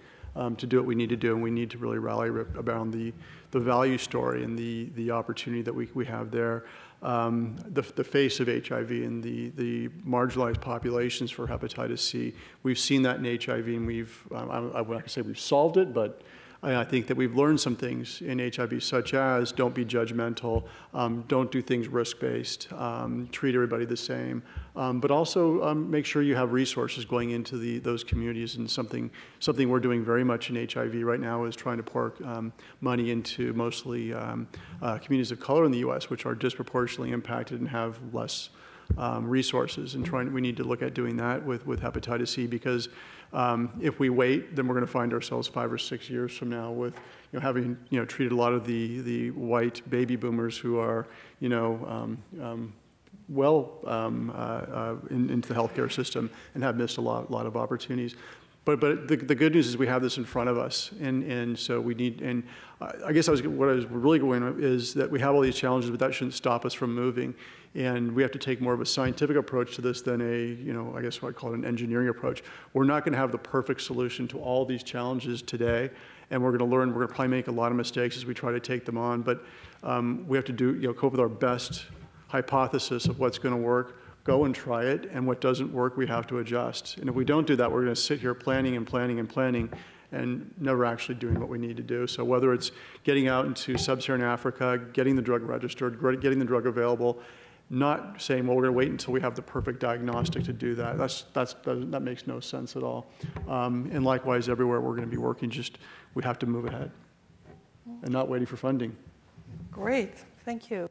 D: to do what we need to do, and we need to really rally around the value story and the opportunity that we have there. The face of HIV and the marginalized populations for hepatitis C. We've seen that in HIV, and I wouldn't say we've solved it, but I think that we've learned some things in HIV, such as don't be judgmental, don't do things risk-based, treat everybody the same, but also make sure you have resources going into those communities. And something we're doing very much in HIV right now is trying to pour money into mostly communities of color in the US, which are disproportionately impacted and have less resources. And we need to look at doing that with hepatitis C, because if we wait, then we're going to find ourselves 5 or 6 years from now with having treated a lot of the white baby boomers who are well into the healthcare system and have missed a lot of opportunities. But the good news is we have this in front of us, and so we need. And I guess what I was really going on is that we have all these challenges, but that shouldn't stop us from moving. And we have to take more of a scientific approach to this than I guess what I call it an engineering approach. We're not going to have the perfect solution to all these challenges today, and we're going to learn. We're going to probably make a lot of mistakes as we try to take them on. But we have to come up with our best hypothesis of what's going to work. Go and try it, and what doesn't work, we have to adjust. And if we don't do that, we're going to sit here planning and planning and planning and never actually doing what we need to do. So whether it's getting out into sub-Saharan Africa, getting the drug registered, getting the drug available, not saying, well, we're going to wait until we have the perfect diagnostic to do that. That makes no sense at all. And likewise, everywhere we're going to be working, we have to move ahead and not waiting for funding.
B: Great, thank you.